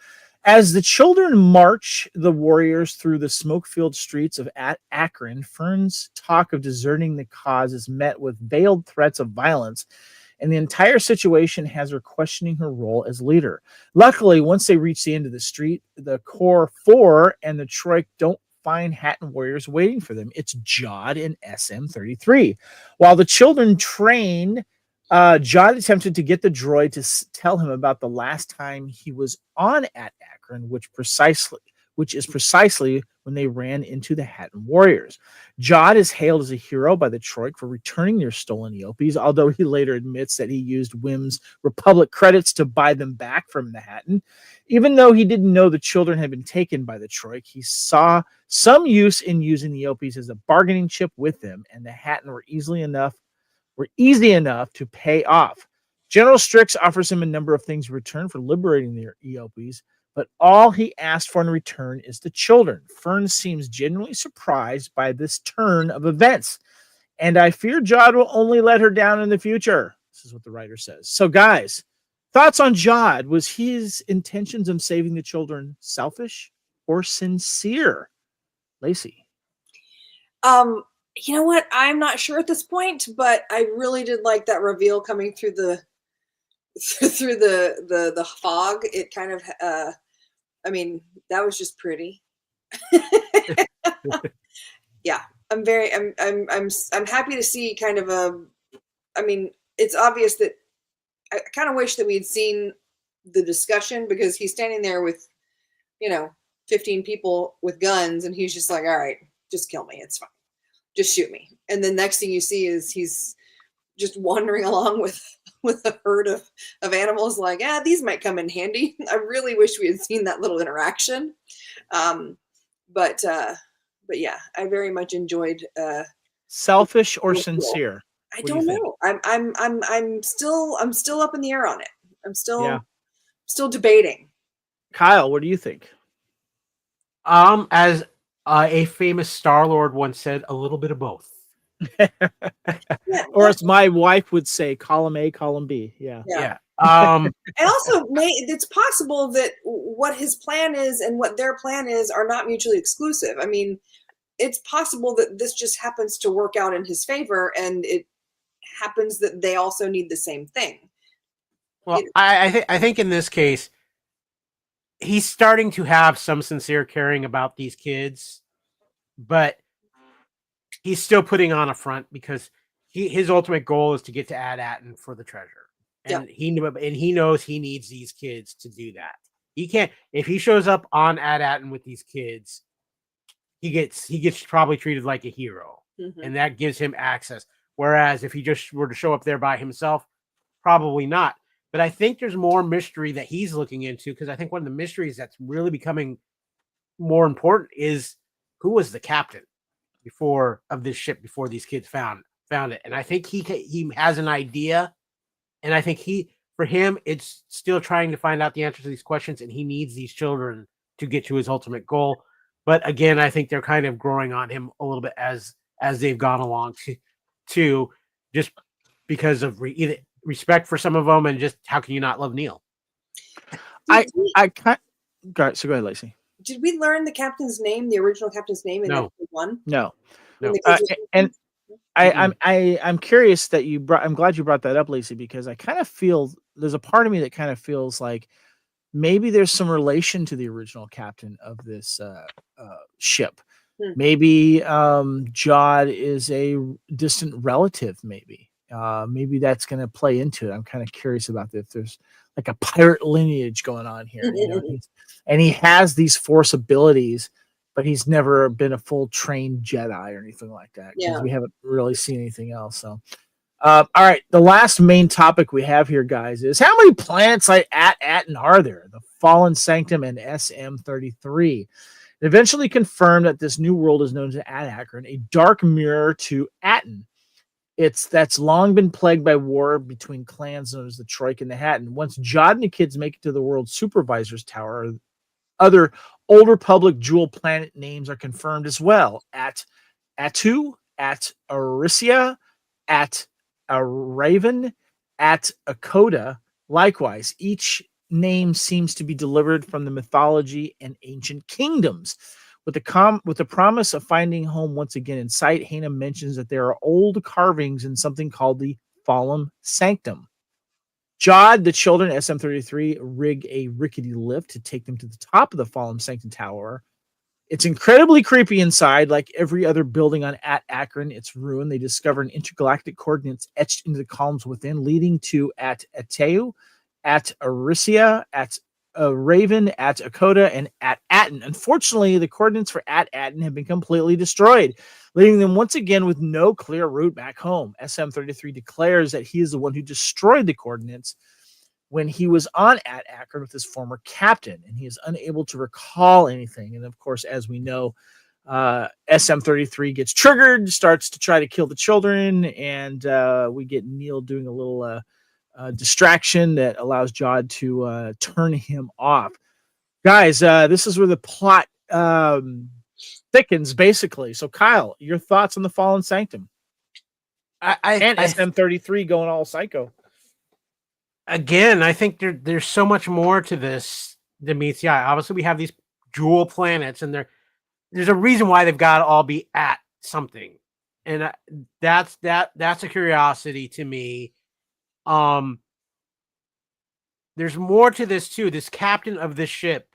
as the children march the warriors through the smoke-filled streets of Akron. Fern's talk of deserting the cause is met with veiled threats of violence, and the entire situation has her questioning her role as leader. Luckily, once they reach the end of the street, the Core 4 and the Troik don't find Hatton warriors waiting for them. It's Jod and SM-33. While the children trained, Jod attempted to get the droid to tell him about the last time he was on at Akron, which is precisely when they ran into the Hatton warriors. Jod is hailed as a hero by the Troik for returning their stolen Eopies, although he later admits that he used Wim's Republic credits to buy them back from the Hatton. Even though he didn't know the children had been taken by the Troik, he saw some use in using the Eopies as a bargaining chip with them, and the Hatton were easy enough to pay off. General Strix offers him a number of things in return for liberating their Eopies, but all he asked for in return is the children. Fern seems genuinely surprised by this turn of events, and I fear Jod will only let her down in the future. This is what the writer says. So, guys, thoughts on Jod? Was his intentions of saving the children selfish or sincere? Lacey? You know what? I'm not sure at this point, but I really did like that reveal coming through the fog. It kind of that was just pretty. Yeah, I'm happy to see kind of it's obvious that I kind of wish that we had seen the discussion, because he's standing there with 15 people with guns, and he's just like, all right, just kill me, it's fine, just shoot me. And the next thing you see is he's just wandering along with a herd of animals, like, these might come in handy. I really wish we had seen that little interaction. But yeah, I very much enjoyed selfish or sincere. I don't know. I'm still up in the air on it. I'm still debating. Kyle, what do you think? As a famous Star-Lord once said, a little bit of both. Or as my wife would say, column A, column B. Yeah. And also, it's possible that what his plan is and what their plan is are not mutually exclusive. I mean, it's possible that this just happens to work out in his favor, and it happens that they also need the same thing. Well, I think in this case, he's starting to have some sincere caring about these kids, but he's still putting on a front, because his ultimate goal is to get to Attin for the treasure, and he knows he needs these kids to do that. He can't, if he shows up on Attin with these kids, he gets probably treated like a hero, and that gives him access. Whereas if he just were to show up there by himself, probably not. But I think there's more mystery that he's looking into, because I think one of the mysteries that's really becoming more important is who was the captain of this ship before these kids found it. And I think he has an idea, and I think for him, it's still trying to find out the answer to these questions, and he needs these children to get to his ultimate goal. But again, I think they're kind of growing on him a little bit as they've gone along to just because of either respect for some of them and just how can you not love Neil? I can't. Go ahead, Lacey. Did we learn the captain's name, the original captain's name in episode 1? No. And I'm curious that I'm glad you brought that up, Lacey, because I kind of feel there's a part of me that kind of feels like maybe there's some relation to the original captain of this ship. Maybe Jod is a distant relative. Maybe that's going to play into it. I'm kind of curious about that. If there's like a pirate lineage going on here, and he has these Force abilities, but he's never been a full trained Jedi or anything like that. Because we haven't really seen anything else. So, all right, the last main topic we have here, guys, is how many planets like Attin are there? The Fallen Sanctum and SM-33. It eventually confirmed that this new world is known as Akron, a dark mirror to Attin. That's long been plagued by war between clans known as the Troik and the Hatton. Once Jod and the kids make it to the world supervisor's tower, other Old Republic jewel planet names are confirmed as well. At Atu, at Arisia, at Raven, at Akoda. Likewise, each name seems to be delivered from the mythology and ancient kingdoms. With the promise of finding home once again in sight, Hana mentions that there are old carvings in something called the Fallen Sanctum. Jod, the children, SM-33, rig a rickety lift to take them to the top of the Fallen Sanctum Tower. It's incredibly creepy inside. Like every other building on Akron, it's ruined. They discover an intergalactic coordinates etched into the columns within, leading to at Ateu, at Arisia, at Raven, at Akoda, and at Attin. Unfortunately, the coordinates for at Attin have been completely destroyed, leaving them once again with no clear route back home. SM-33 declares that he is the one who destroyed the coordinates when he was on at Akron with his former captain, and he is unable to recall anything. And of course, as we know, SM-33 gets triggered, starts to try to kill the children, and we get Neil doing a little distraction that allows Jod to turn him off. Guys, this is where the plot thickens, basically. So, Kyle, your thoughts on the Fallen Sanctum? And SM-33 going all psycho. Again, I think there's so much more to this than meets the eye. Obviously, we have these jewel planets, and there's a reason why they've got to all be at something, and that's a curiosity to me. There's more to this too. This captain of this ship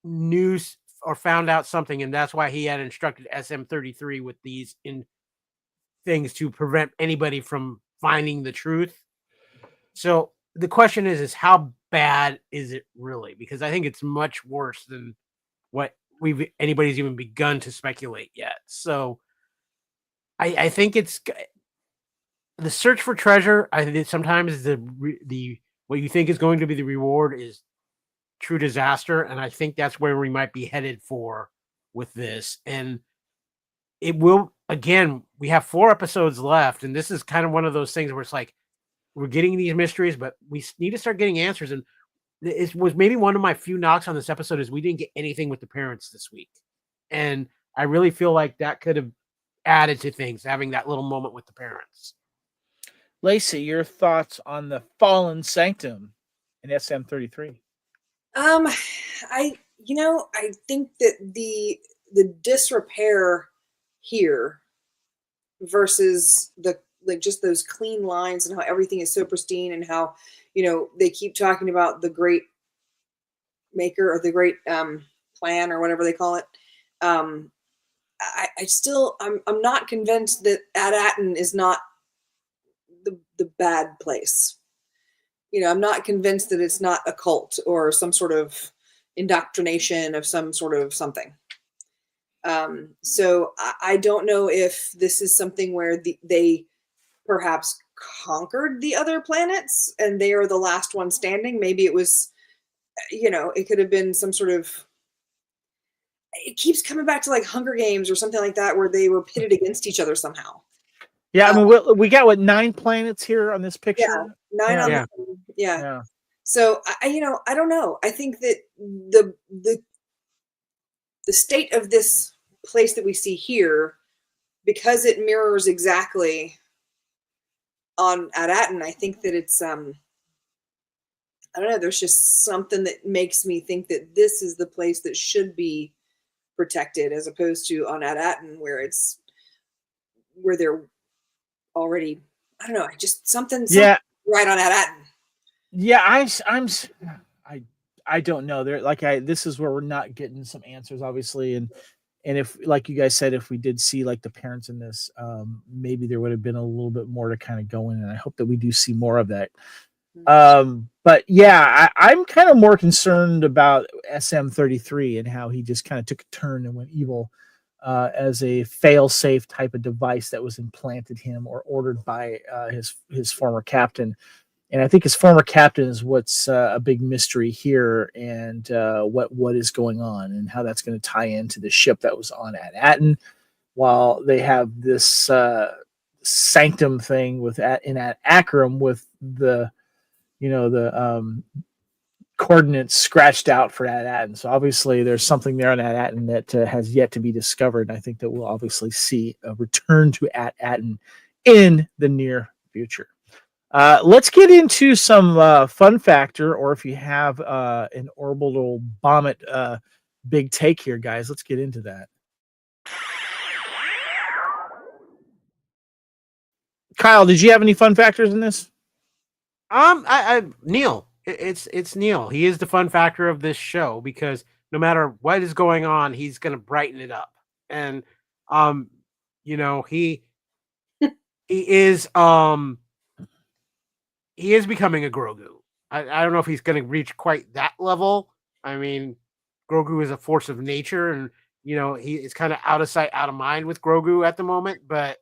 knew or found out something, and that's why he had instructed SM-33 with these things to prevent anybody from finding the truth. So the question is how bad is it really? Because I think it's much worse than what anybody's even begun to speculate yet. So I think it's the search for treasure. I think sometimes the what you think is going to be the reward is true disaster, and I think that's where we might be headed for with this. And it will, again, we have 4 episodes left, and this is kind of one of those things where it's like we're getting these mysteries, but we need to start getting answers. And it was maybe one of my few knocks on this episode is we didn't get anything with the parents this week, and I really feel like that could have added to things, having that little moment with the parents. Lacey, your thoughts on the Fallen Sanctum in SM-33? I think that the disrepair here versus just those clean lines and how everything is so pristine and how, they keep talking about the great maker or the great plan or whatever they call it. I'm not convinced that Attin is not the bad place. I'm not convinced that it's not a cult or some sort of indoctrination of some sort of something. So I don't know if this is something where they perhaps conquered the other planets and they are the last one standing. Maybe it was, it could have been some sort of, it keeps coming back to like Hunger Games or something like that, where they were pitted against each other somehow. Yeah, I mean, we got 9 planets here on this picture. 9 on Yeah. the yeah. So I don't know. I think that the state of this place that we see here, because it mirrors exactly at Attin, I think that it's I don't know, there's just something that makes me think that this is the place that should be protected, as opposed to on Attin where they're already, I don't know, just something right on Attin. Yeah, I don't know. This is where we're not getting some answers, obviously, and if, like you guys said, if we did see like the parents in this, maybe there would have been a little bit more to kind of go in, and I hope that we do see more of that. But yeah, I'm kind of more concerned about SM-33 and how he just kind of took a turn and went evil as a fail-safe type of device that was implanted him or ordered by his former captain. And I think his former captain is what's a big mystery here, and what is going on and how that's going to tie into the ship that was on at Attin, while they have this sanctum thing at Akram with the coordinates scratched out for Attin. So obviously there's something there on Attin that has yet to be discovered. And I think that we'll obviously see a return to Attin in the near future. Let's get into some fun factor, or if you have an orbital vomit big take here, guys, let's get into that. Kyle, did you have any fun factors in this? Neil. It's Neil. He is the fun factor of this show, because no matter what is going on, he's going to brighten it up. And he is becoming a Grogu. I don't know if he's going to reach quite that level. I mean, Grogu is a force of nature, and he is kind of out of sight, out of mind with Grogu at the moment. But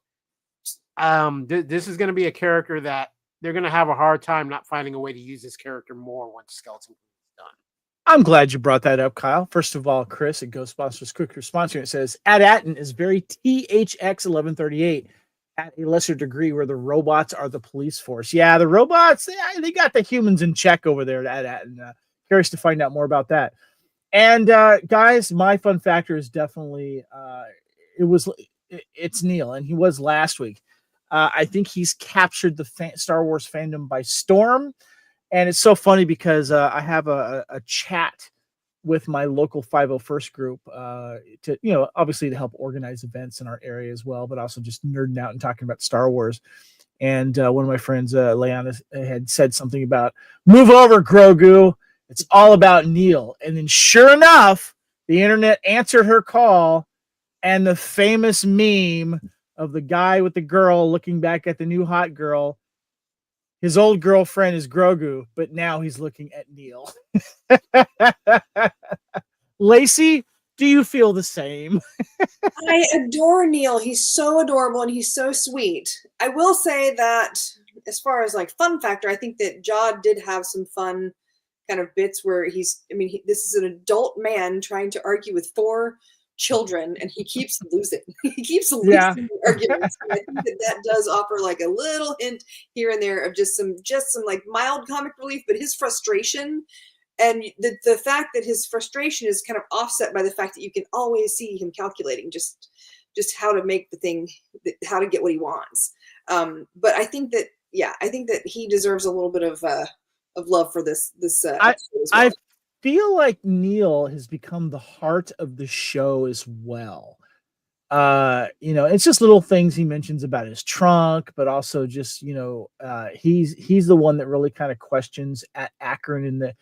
this is going to be a character that they're going to have a hard time not finding a way to use this character more once Skeleton is done. I'm glad you brought that up, Kyle. First of all, Chris at Ghostbusters Quick Response Unit says, at Attin is very THX 1138 at a lesser degree, where the robots are the police force. Yeah, the robots, they got the humans in check over there at Attin. Curious to find out more about that. And guys, my fun factor is definitely, it's Neil, and he was last week. I think he's captured the Star Wars fandom by storm. And it's so funny because I have a chat with my local 501st group to, obviously to help organize events in our area as well, but also just nerding out and talking about Star Wars. And one of my friends, Leanna, had said something about, move over, Grogu. It's all about Neil. And then sure enough, the internet answered her call, and the famous meme of the guy with the girl looking back at the new hot girl, his old girlfriend is Grogu, but now he's looking at Neil. Lacey, do you feel the same? I adore Neil. He's so adorable and he's so sweet. I will say that as far as like fun factor, I think that Jod did have some fun kind of bits where this is an adult man trying to argue with 4 children, and he keeps losing. He keeps losing the arguments. And I think that does offer like a little hint here and there of just some like mild comic relief, but his frustration and the fact that his frustration is kind of offset by the fact that you can always see him calculating just how to make the thing, how to get what he wants. But I think that he deserves a little bit of love for this episode as well. I feel like Neil has become the heart of the show as well. It's just little things he mentions about his trunk, but also just, he's the one that really kind of questions at Akron and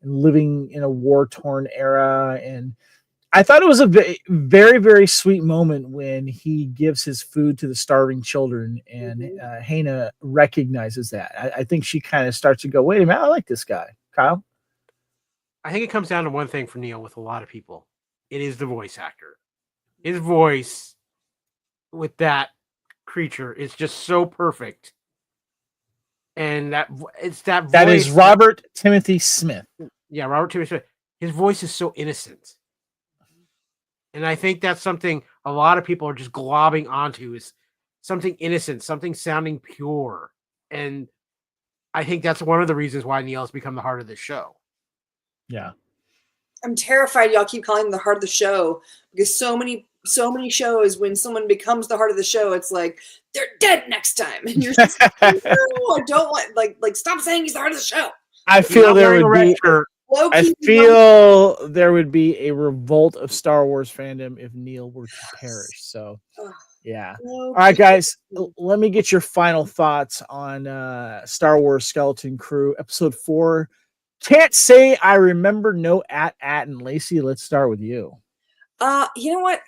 living in a war-torn era. And I thought it was a very, very sweet moment when he gives his food to the starving children, and Hannah recognizes that. I think she kind of starts to go, wait a minute, I like this guy. Kyle? I think it comes down to one thing for Neil with a lot of people. It is the voice actor. His voice with that creature is just so perfect. And that voice. That is Robert Timothy Smith. Yeah, Robert Timothy Smith. His voice is so innocent. And I think that's something a lot of people are just globbing onto, is something innocent, something sounding pure. And I think that's one of the reasons why Neil's become the heart of this show. Yeah. I'm terrified y'all keep calling him the heart of the show, because so many shows, when someone becomes the heart of the show, it's like they're dead next time, and you're just like, no, I don't want like stop saying he's the heart of the show. I feel there would be. I feel there would be a revolt of Star Wars fandom if Neil were to perish. So, yeah. All right, guys, let me get your final thoughts on Star Wars Skeleton Crew Episode 4. Can't say I remember no Attin. Lacey, let's start with you. You know what?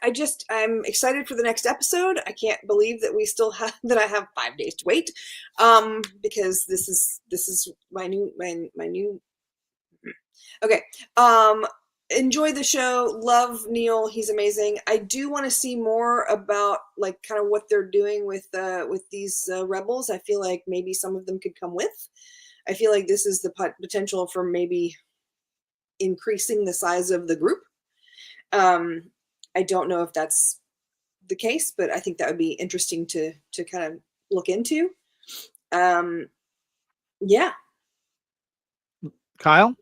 I'm excited for the next episode. I can't believe that I have 5 days to wait. Because this is my new. Okay. Enjoy the show. Love Neil. He's amazing. I do want to see more about like kind of what they're doing with these rebels. I feel like maybe some of them could come with. I feel like this is the potential for maybe increasing the size of the group. I don't know if that's the case, but I think that would be interesting to kind of look into. Yeah. Kyle?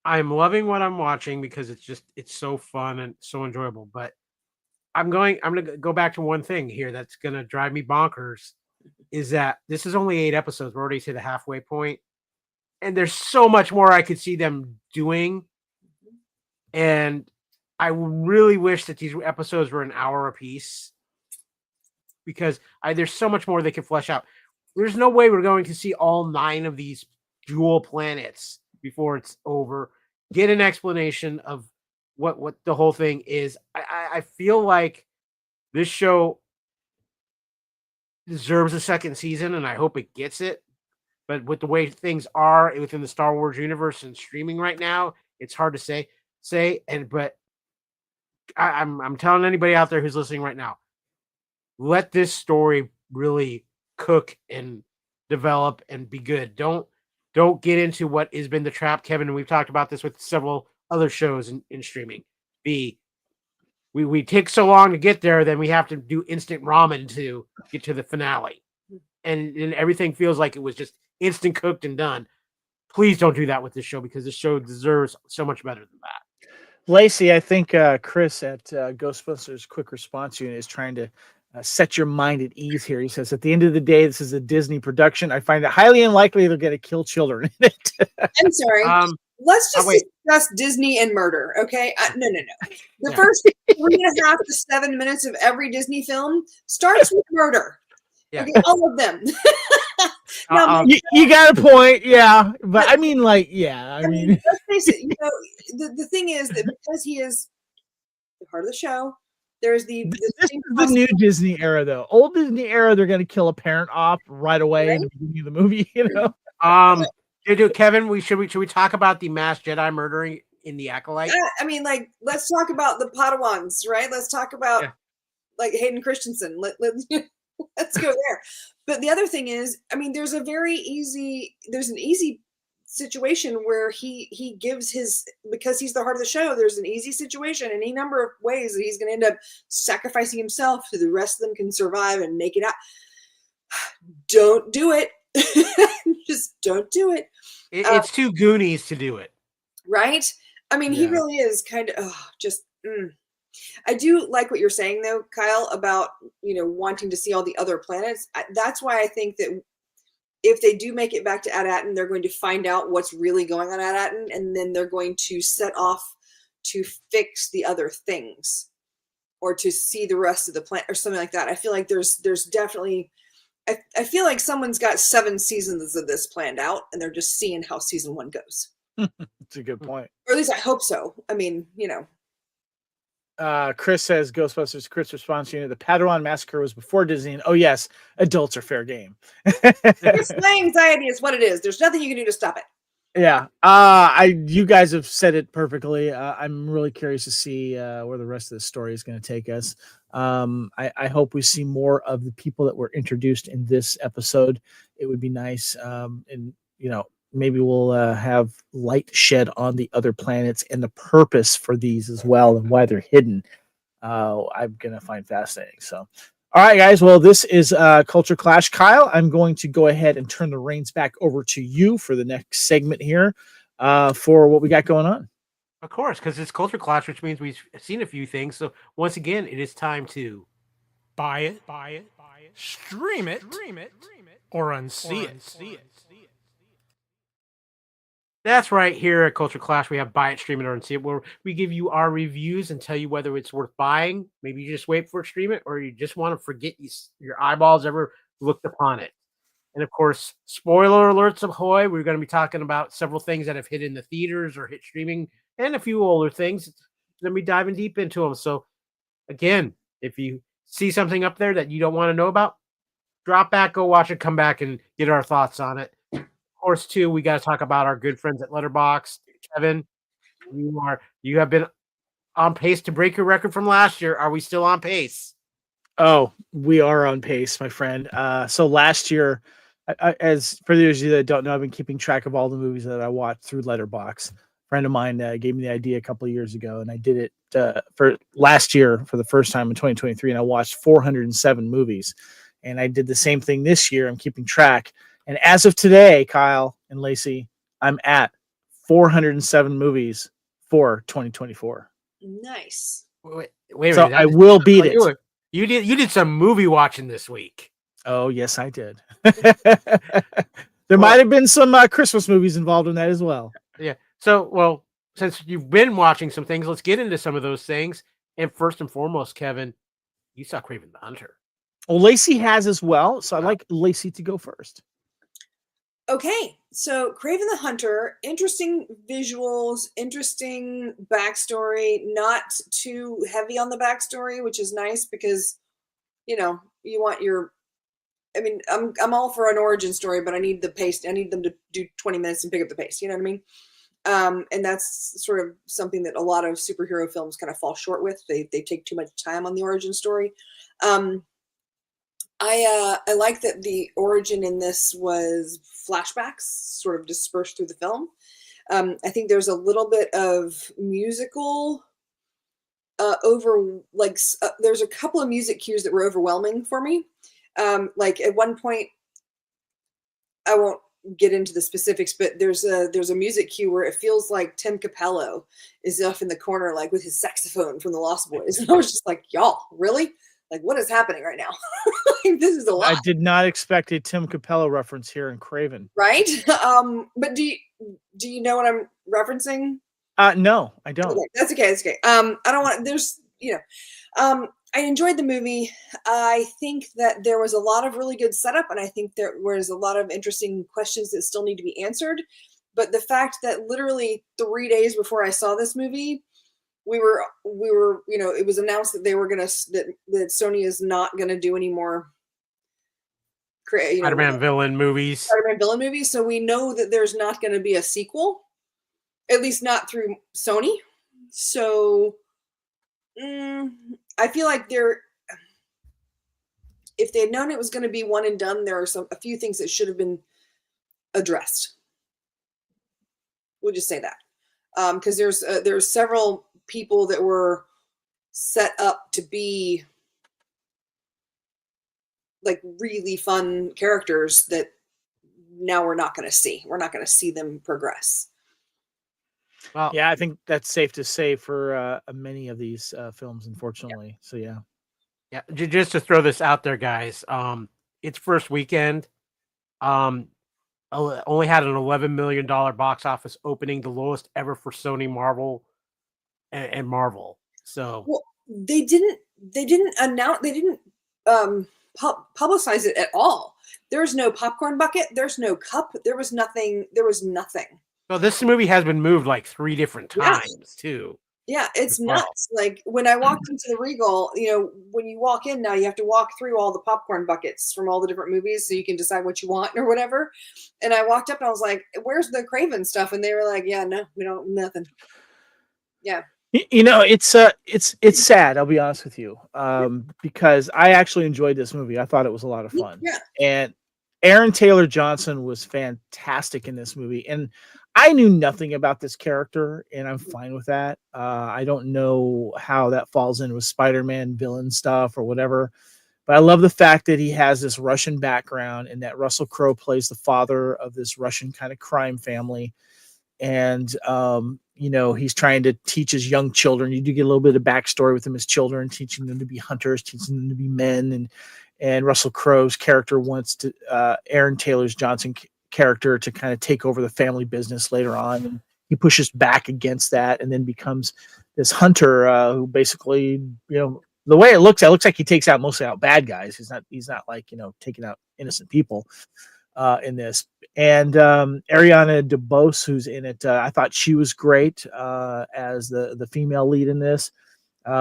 I'm loving what I'm watching because it's so fun and so enjoyable. But I'm going to go back to one thing here that's going to drive me bonkers, is that this is only 8 episodes. We're already to the halfway point, and there's so much more I could see them doing. And I really wish that these episodes were an hour apiece, because there's so much more they could flesh out. There's no way we're going to see all 9 of these dual planets before it's over. Get an explanation of what the whole thing is. I feel like this show deserves a second season, and I hope it gets it. But with the way things are within the Star Wars universe and streaming right now, it's hard to say. But I'm telling anybody out there who's listening right now, let this story really cook and develop and be good. Don't get into what has been the trap, Kevin, and we've talked about this with several other shows in streaming. We take so long to get there, then we have to do instant ramen to get to the finale. And everything feels like it was just instant cooked and done. Please don't do that with this show, because this show deserves so much better than that. Lacey, I think Chris at Ghostbusters Quick Response Unit is trying to set your mind at ease here. He says, at the end of the day, this is a Disney production. I find it highly unlikely they're going to kill children in it. I'm sorry. Let's just discuss Disney and murder, okay? No. The first 3.5 to 7 minutes of every Disney film starts with murder. Yeah. Okay, all of them. Now, you got a point, yeah. But I mean, like, yeah. I mean, let's face it. The thing is that because he is the heart of the show, there's this is the new Disney era, though. Old Disney era, they're going to kill a parent off right away in the beginning of the movie. Kevin, should we talk about the mass Jedi murdering in the Acolyte? I mean, like, let's talk about the Padawans, right? Let's talk about like Hayden Christensen. Let's go there. But the other thing is, I mean, there's an easy situation where he gives because he's the heart of the show, there's an easy situation, any number of ways that he's going to end up sacrificing himself so the rest of them can survive and make it out. Don't do it. Just don't do it. It's too Goonies to do it. Right? I mean, he really is kind of I do like what you're saying, though, Kyle, about, wanting to see all the other planets. That's why I think that if they do make it back to Attin, they're going to find out what's really going on at Attin, and then they're going to set off to fix the other things or to see the rest of the planet or something like that. I feel like there's definitely... I feel like someone's got 7 seasons of this planned out, and they're just seeing how season 1 goes. That's a good point. Or at least I hope so. I mean, Chris says, Ghostbusters Chris Response Unit, the Padawan Massacre was before Disney, and yes, adults are fair game. It's my anxiety is what it is. There's nothing you can do to stop it. Yeah. You guys have said it perfectly. I'm really curious to see where the rest of the story is going to take us. I hope we see more of the people that were introduced in this episode. It would be nice. And maybe we'll have light shed on the other planets and the purpose for these as well, and why they're hidden. I'm going to find fascinating. So, All right, guys. Well, this is Culture Clash. Kyle, I'm going to go ahead and turn the reins back over to you for the next segment here for what we got going on. Of course, because it's Culture Clash, which means we've seen a few things. So once again, it is time to buy it, stream it, or unsee it. That's right. Here at Culture Clash, we have buy it, stream it, or unsee it, where we give you our reviews and tell you whether it's worth buying. Maybe you just wait for it, stream it, or you just want to forget your eyeballs ever looked upon it. And of course, spoiler alerts ahoy. We're going to be talking about several things that have hit in the theaters or hit streaming and a few older things. We're going to be diving deep into them. So again, if you see something up there that you don't want to know about, drop back, go watch it, come back and get our thoughts on it. Of course, too, we got to talk about our good friends at Letterboxd. Kevin, you have been on pace to break your record from last year. Are we still on pace? Oh, we are on pace, my friend. So last year, as for those of you that don't know, I've been keeping track of all the movies that I watched through Letterboxd. A friend of mine gave me the idea a couple of years ago, and I did it for last year for the first time in 2023, and I watched 407 movies. And I did the same thing this year. I'm keeping track. And as of today, Kyle and Lacey, I'm at 407 movies for 2024. Nice. Wait a minute. So I will beat it. You did some movie watching this week. Oh, yes, I did. There might have been some Christmas movies involved in that as well. Yeah. So, well, since you've been watching some things, let's get into some of those things. And first and foremost, Kevin, you saw Kraven the Hunter. Well, Lacey has as well. So I'd like Lacey to go first. Okay, so Kraven the Hunter, interesting visuals, interesting backstory, not too heavy on the backstory, which is nice because, you want your, I'm all for an origin story, but I need the pace. I need them to do 20 minutes and pick up the pace. You know what I mean? And that's sort of something that a lot of superhero films kind of fall short with. They take too much time on the origin story. I like that the origin in this was flashbacks, sort of dispersed through the film. I think there's a little bit of musical there's a couple of music cues that were overwhelming for me. Like at one point, I won't get into the specifics, but there's a music cue where it feels like Tim Capello is off in the corner, like with his saxophone from the Lost Boys. And I was just like, y'all, really? Like, what is happening right now? This is a lot. I did not expect a Tim Capello reference here in Kraven. Right? But do you know what I'm referencing? No, I don't. Okay, that's okay. I don't want. I enjoyed the movie. I think that there was a lot of really good setup, and I think there was a lot of interesting questions that still need to be answered. But the fact that literally 3 days before I saw this movie, we were, it was announced that they were that Sony is not gonna do any more Spider-Man villain movies. So we know that there's not going to be a sequel, at least not through Sony. So I feel like if they had known it was going to be one and done, there are a few things that should have been addressed. We'll just say that because there's several people that were set up to be like really fun characters that now we're not going to see. We're not going to see them progress. Well, yeah, I think that's safe to say for many of these films, unfortunately. Yeah. So yeah. Just to throw this out there, guys. Its first weekend, only had an $11 million box office opening, the lowest ever for Sony, Marvel, and Marvel. So they didn't announce. They didn't publicize it at all. There's no popcorn bucket. There's no cup. There was nothing. Well, this movie has been moved like 3 different times too. Yeah, it's nuts. Like when I walked into the Regal, when you walk in now, you have to walk through all the popcorn buckets from all the different movies so you can decide what you want or whatever. And I walked up and I was like, "Where's the Kraven stuff?" And they were like, "Yeah, no, we don't, nothing." Yeah. It's sad. I'll be honest with you, because I actually enjoyed this movie. I thought it was a lot of fun. Yeah. And Aaron Taylor Johnson was fantastic in this movie, and I knew nothing about this character, and I'm fine with that. I don't know how that falls in with Spider-Man villain stuff or whatever, But I love the fact that he has this Russian background and that Russell Crowe plays the father of this Russian kind of crime family. And, he's trying to teach his young children. You do get a little bit of backstory with him as children, teaching them to be hunters, teaching them to be men. And Russell Crowe's character wants to, Aaron Taylor Johnson character to kind of take over the family business later on. And he pushes back against that and then becomes this hunter who basically, the way it looks like he takes out mostly out bad guys. He's not like, taking out innocent people in this. And Ariana DeBose, who's in it, I thought she was great as the female lead in this.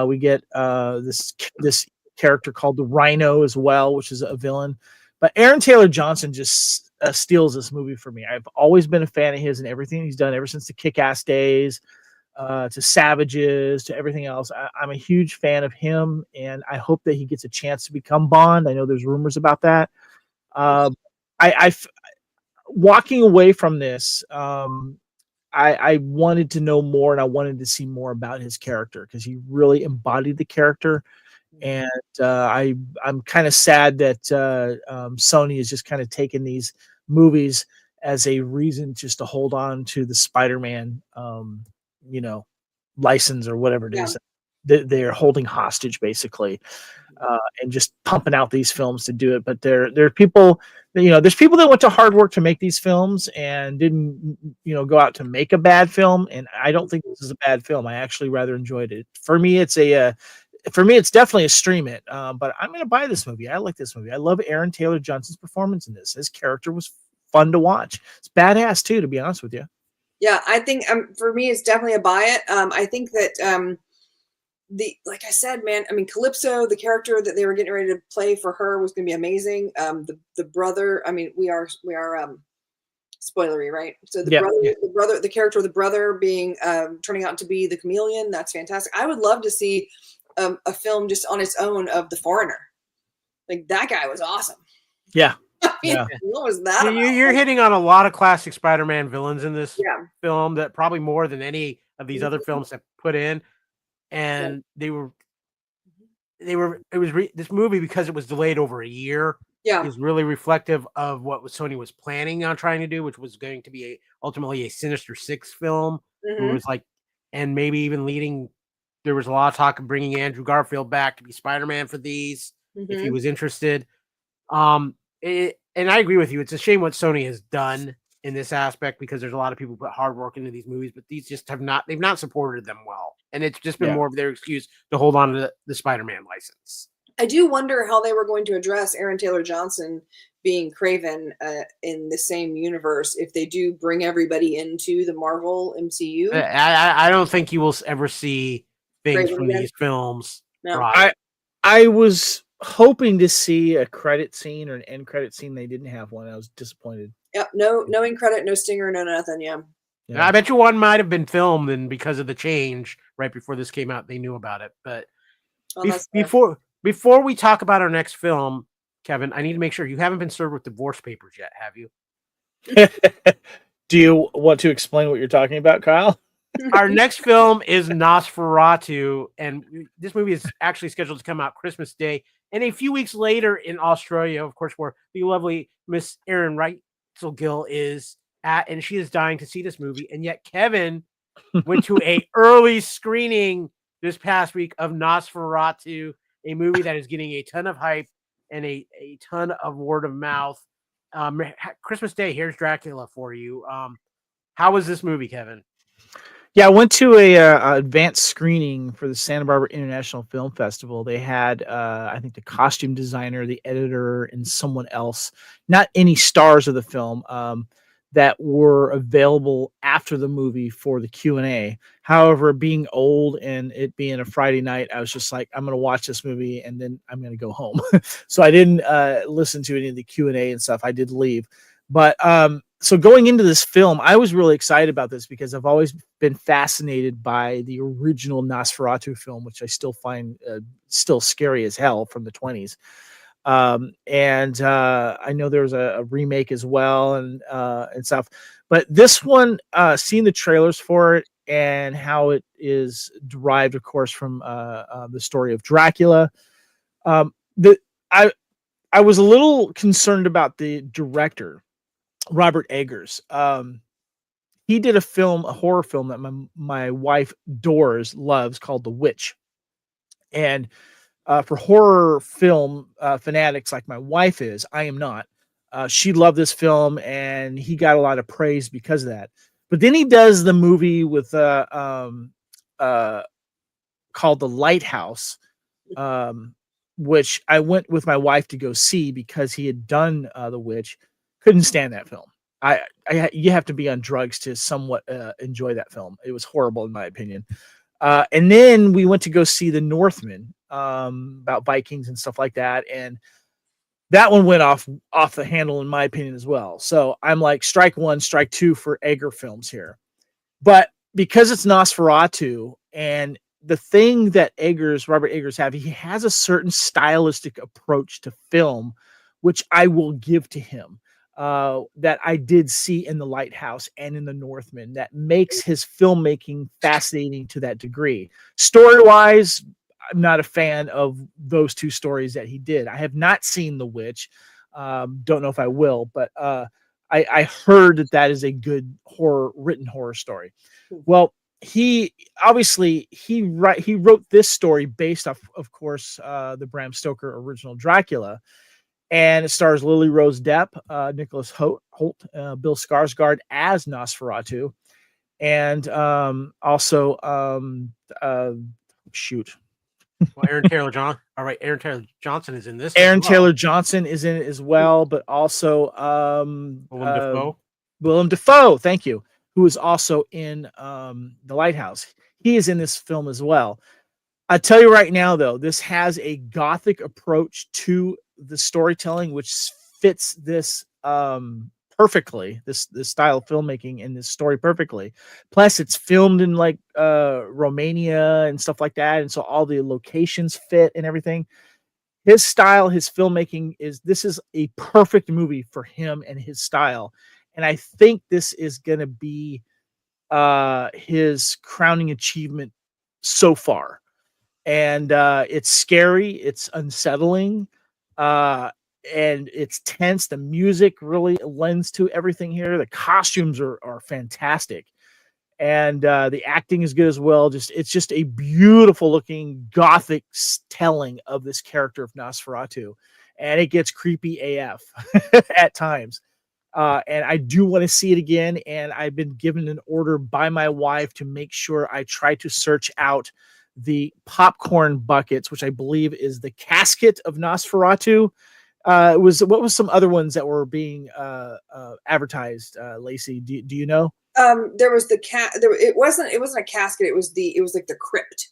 We get this character called the Rhino as well, which is a villain. But Aaron Taylor Johnson just steals this movie for me. I've always been a fan of his and everything he's done ever since the Kick-Ass days. To Savages, to everything else. I'm a huge fan of him, and I hope that he gets a chance to become Bond. I know there's rumors about that. Walking away from this, I wanted to know more, and I wanted to see more about his character because he really embodied the character. And I'm kind of sad that Sony is just kind of taking these movies as a reason just to hold on to the Spider-Man license or whatever it is that they're holding hostage basically, and just pumping out these films to do it. But there are people, there's people that went to hard work to make these films and didn't, go out to make a bad film. And I don't think this is a bad film. I actually rather enjoyed it. For me, it's definitely a stream it. But I'm going to buy this movie. I like this movie. I love Aaron Taylor Johnson's performance in this. His character was fun to watch. It's badass too, to be honest with you. Yeah, I think for me, it's definitely a buy it. I think that like I said, man, I mean, Calypso, the character that they were getting ready to play for her was going to be amazing. The brother, I mean, we are spoilery, right? So the character of the brother being turning out to be the Chameleon. That's fantastic. I would love to see a film just on its own of The Foreigner. Like that guy was awesome. Yeah. What was that about? You're hitting on a lot of classic Spider-Man villains in this film that probably more than any of these other films have put in. And this movie, because it was delayed over a year, is really reflective of what Sony was planning on trying to do, which was going to be ultimately a Sinister Six film. It was like, and maybe even leading. There was a lot of talk of bringing Andrew Garfield back to be Spider-Man for these, if he was interested. And I agree with you. It's a shame what Sony has done in this aspect because there's a lot of people who put hard work into these movies, but these just they've not supported them well. And it's just been more of their excuse to hold on to the Spider-Man license. I do wonder how they were going to address Aaron Taylor Johnson being Kraven in the same universe if they do bring everybody into the Marvel MCU. I don't think you will ever see things from these films. No. Right. I was hoping to see a credit scene or an end credit scene. They didn't have one. I was disappointed. Yep. No end credit, no stinger, no nothing. Yeah. I bet you one might have been filmed, and because of the change right before this came out, they knew about it. But before we talk about our next film, Kevin, I need to make sure you haven't been served with divorce papers yet, have you? Do you want to explain what you're talking about, Kyle? Our next film is Nosferatu, and this movie is actually scheduled to come out Christmas Day. And a few weeks later in Australia, of course, where the lovely Miss Erin Reitzel-Gill is at, and she is dying to see this movie. And yet Kevin went to a early screening this past week of Nosferatu, a movie that is getting a ton of hype and a ton of word of mouth. Christmas Day, here's Dracula for you. How was this movie, Kevin? Yeah, I went to a advanced screening for the Santa Barbara International Film Festival. They had, I think, the costume designer, the editor, and someone else, not any stars of the film, that were available after the movie for the Q&A. However, being old and it being a Friday night, I was just like, I'm going to watch this movie and then I'm going to go home. So I didn't listen to any of the Q&A and stuff. I did leave. But so going into this film, I was really excited about this because I've always been fascinated by the original Nosferatu film, which I still find still scary as hell from the 1920s. And I know there was a remake as well and stuff, but this one, seeing the trailers for it and how it is derived, of course, from the story of Dracula, I was a little concerned about the director, Robert Eggers. He did a horror film that my wife loves called The Witch. And for horror film fanatics like my wife is, I am not. She loved this film, and he got a lot of praise because of that. But then he does the movie with called The Lighthouse, which I went with my wife to go see because he had done The Witch. Couldn't stand that film. You have to be on drugs to somewhat enjoy that film. It was horrible in my opinion. And then we went to go see The Northman, about Vikings and stuff like that, and that one went off the handle in my opinion as well. So I'm like, strike one, strike two for Egger films here. But because it's Nosferatu, and the thing that Robert Eggers he has a certain stylistic approach to film, which I will give to him. That I did see in The Lighthouse and in The Northman, that makes his filmmaking fascinating to that degree. Story-wise, I'm not a fan of those two stories that he did. I have not seen The Witch. Don't know if I will, but I heard that is a good written horror story. Well, he wrote this story based off, of course, the Bram Stoker original Dracula. And it stars Lily Rose Depp, Nicholas Hoult, Bill Skarsgård as Nosferatu, and also Aaron Taylor Johnson. All right, Aaron Taylor Johnson is in this. Taylor Johnson is in it as well, but also Willem Dafoe. Thank you, who is also in The Lighthouse. He is in this film as well. I tell you right now, though, this has a gothic approach to the storytelling, which fits this perfectly, this style of filmmaking and this story perfectly. Plus, it's filmed in like Romania and stuff like that, and so all the locations fit and everything. His style, his filmmaking this is a perfect movie for him and his style, and I think this is going to be his crowning achievement so far. And it's scary, it's unsettling, and it's tense. The music really lends to everything here. The costumes are fantastic, and the acting is good as well. It's just a beautiful looking gothic telling of this character of Nosferatu, and it gets creepy AF at times. And I do want to see it again, and I've been given an order by my wife to make sure I try to search out the popcorn buckets, which I believe is the casket of Nosferatu. What was some other ones that were being advertised? Lacey, do you know? There was the it wasn't a casket. It was like the crypt.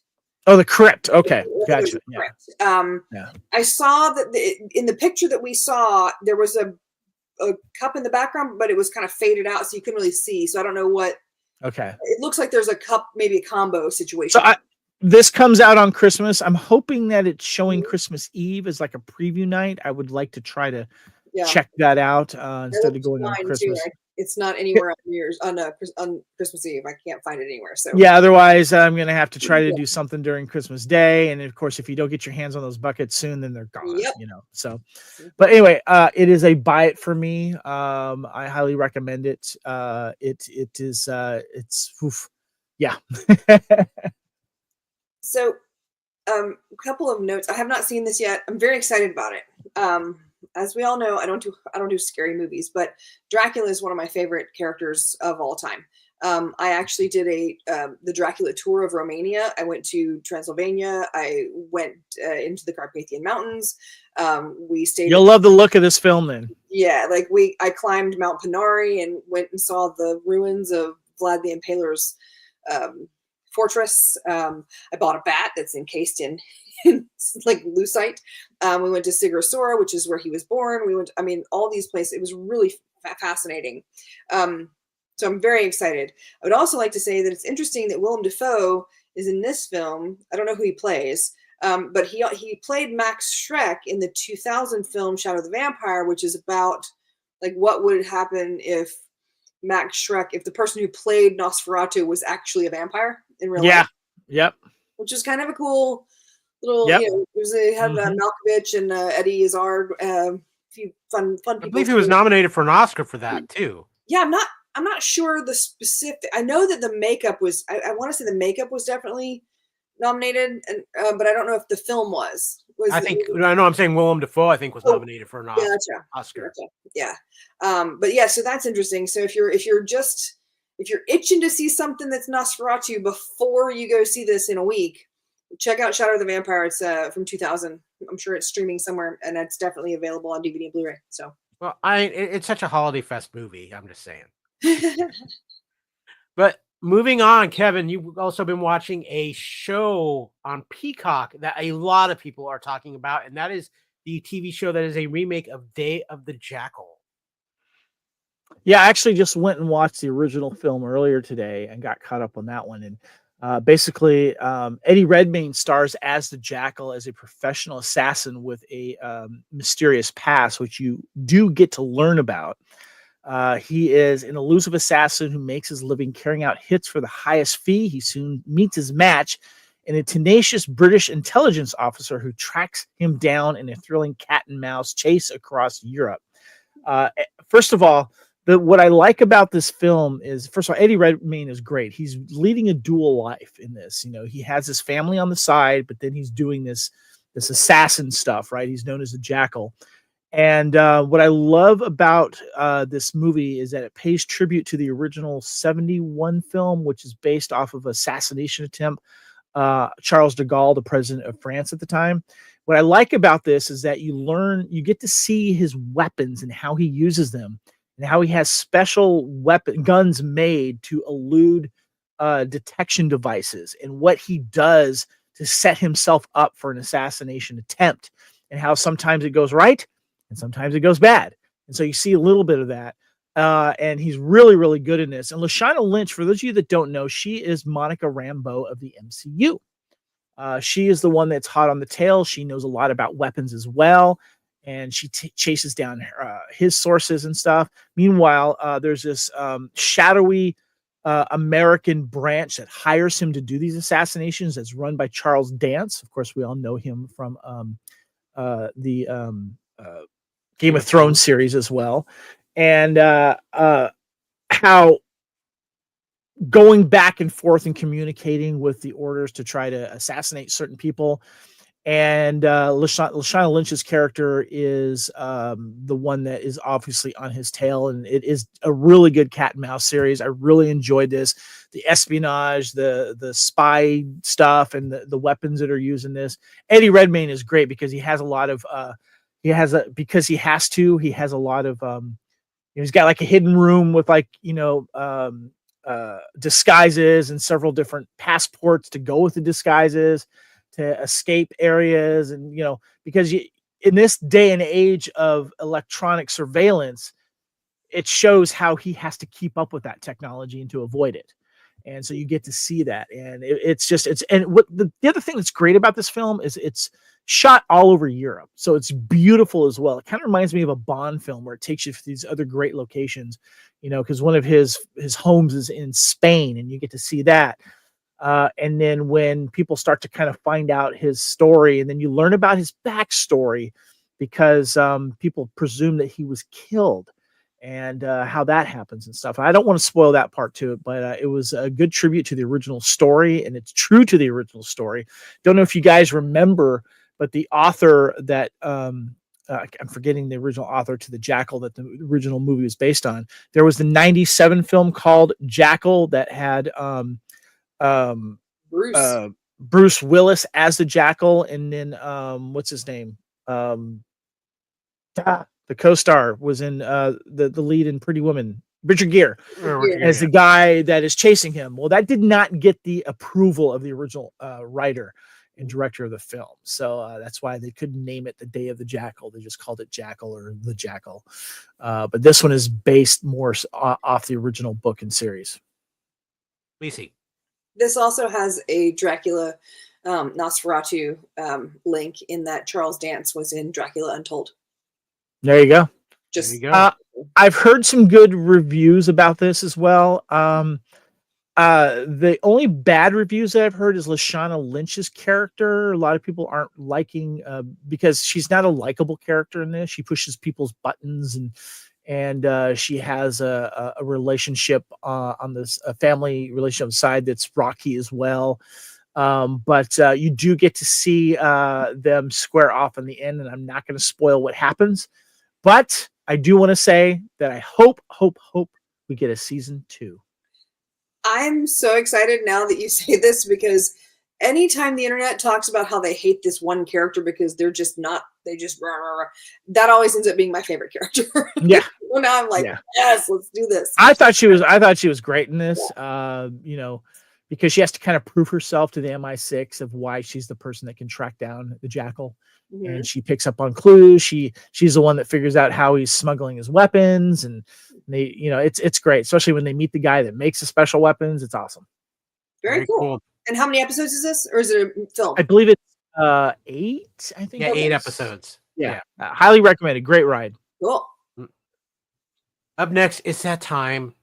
Oh, the crypt. Okay, gotcha. Crypt. I saw that in the picture that we saw, there was a cup in the background, but it was kind of faded out, so you couldn't really see. So I don't know what. Okay. It looks like there's a cup, maybe a combo situation. So this comes out on Christmas. I'm hoping that it's showing Christmas Eve as like a preview night. I would like to try to check that out instead of going on Christmas. It's not anywhere on on Christmas Eve. I can't find it anywhere. So yeah, otherwise I'm gonna have to try to do something during Christmas Day. And of course, if you don't get your hands on those buckets soon, then they're gone. Yep. So, but anyway, it is a buy it for me. I highly recommend it. It is yeah. So, a couple of notes. I have not seen this yet. I'm very excited about it. As we all know, I don't do scary movies, but Dracula is one of my favorite characters of all time. I actually did the Dracula tour of Romania. I went to Transylvania. I went into the Carpathian Mountains. We stayed. You'll love the look of this film, then. Yeah, I climbed Mount Panari and went and saw the ruins of Vlad the Impaler's fortress. I bought a bat that's encased in like lucite. We went to Sigurdsora, which is where he was born. We went, all these places. It was really fascinating. So I'm very excited. I would also like to say that it's interesting that Willem Dafoe is in this film. I don't know who he plays, but he played Max Schreck in the 2000 film Shadow the Vampire, which is about like what would happen if Max Schreck, if the person who played Nosferatu was actually a vampire in real life. Yep. Which is kind of a cool little, Yep. it was, they had Mhm. Malkovich and Eddie Izzard, a few fun people. I believe he was nominated for an Oscar for that too. Yeah, I'm not sure the specific. I know that the makeup was. I want to say the makeup was definitely nominated, and but I don't know if the film was. I know I'm saying Willem Dafoe, I think, was nominated for an Gotcha. Oscar. Gotcha. Yeah. But yeah, so that's interesting. So if you're itching to see something that's Nosferatu before you go see this in a week, check out Shadow of the Vampire. It's from 2000. I'm sure it's streaming somewhere, and it's definitely available on DVD and Blu-ray. So. Well, it's such a holiday fest movie. I'm just saying. But moving on, Kevin, you've also been watching a show on Peacock that a lot of people are talking about, and that is the TV show that is a remake of Day of the Jackal. Yeah, I actually just went and watched the original film earlier today and got caught up on that one. And basically, Eddie Redmayne stars as the Jackal, as a professional assassin with a mysterious past, which you do get to learn about. He is an elusive assassin who makes his living carrying out hits for the highest fee. He soon meets his match in a tenacious British intelligence officer who tracks him down in a thrilling cat and mouse chase across Europe. First of all, what I like about this film is, first of all, Eddie Redmayne is great. He's leading a dual life in this. You know, he has his family on the side, but then he's doing this assassin stuff, right? He's known as the Jackal. And what I love about this movie is that it pays tribute to the original 1971 film, which is based off of assassination attempt, Charles de Gaulle, the president of France at the time. What I like about this is that you get to see his weapons and how he uses them, and how he has special guns made to elude detection devices, and what he does to set himself up for an assassination attempt, and how sometimes it goes right and sometimes it goes bad. And so you see a little bit of that. And he's really, really good in this. And Lashana Lynch, for those of you that don't know, she is Monica Rambeau of the MCU. She is the one that's hot on the tail. She knows a lot about weapons as well. And she chases down his sources and stuff. Meanwhile, there's this shadowy American branch that hires him to do these assassinations. That's run by Charles Dance. Of course, we all know him from the Game of Thrones series as well. And how going back and forth and communicating with the orders to try to assassinate certain people. And Lashana Lynch's character is the one that is obviously on his tail, and it is a really good cat and mouse series. I really enjoyed this. The espionage, the spy stuff, and the weapons that are used in this. Eddie Redmayne is great because he has a lot of he has a lot of he's got like a hidden room with disguises and several different passports to go with the disguises, to escape areas. And because in this day and age of electronic surveillance, it shows how he has to keep up with that technology and to avoid it. And so you get to see that. And the other thing that's great about this film is it's shot all over Europe. So it's beautiful as well. It kind of reminds me of a Bond film where it takes you to these other great locations, because one of his homes is in Spain, and you get to see that. And then when people start to kind of find out his story, and then you learn about his backstory, because people presume that he was killed, and how that happens and stuff. I don't want to spoil that part to it, but it was a good tribute to the original story, and it's true to the original story. Don't know if you guys remember, but the author that I'm forgetting the original author to the Jackal that the original movie was based on. There was the 1997 film called Jackal that had Bruce Willis as the Jackal, and then what's his name? The co-star was in the lead in Pretty Woman, Richard Gere, as the guy that is chasing him. Well, that did not get the approval of the original writer and director of the film, so that's why they couldn't name it The Day of the Jackal. They just called it Jackal or The Jackal. But this one is based more off the original book and series. Lacey. This also has a Dracula Nosferatu link in that Charles Dance was in Dracula Untold. There you go. Just I've heard some good reviews about this as well. The only bad reviews that I've heard is Lashana Lynch's character. A lot of people aren't liking because she's not a likable character in this. She pushes people's buttons and she has a relationship on this family relationship side that's rocky as well. But you do get to see them square off in the end, and I'm not going to spoil what happens. But I do want to say that I hope we get a season 2. I'm so excited now that you say this, because anytime the internet talks about how they hate this one character because they're just not, they just rah, rah, rah, that always ends up being my favorite character. Yeah. Well, now I'm like, yes, let's do this. I thought she was great in this. You know, because she has to kind of prove herself to the MI6 of why she's the person that can track down the Jackal. Mm-hmm. And she picks up on clues. She's the one that figures out how he's smuggling his weapons, and they, you know, it's great, especially when they meet the guy that makes the special weapons. It's awesome. Very cool. And how many episodes is this, or is it a film? I believe it's 8. I think. Yeah, 8 episodes. Yeah. Highly recommended. Great ride. Cool. Up next, it's that time.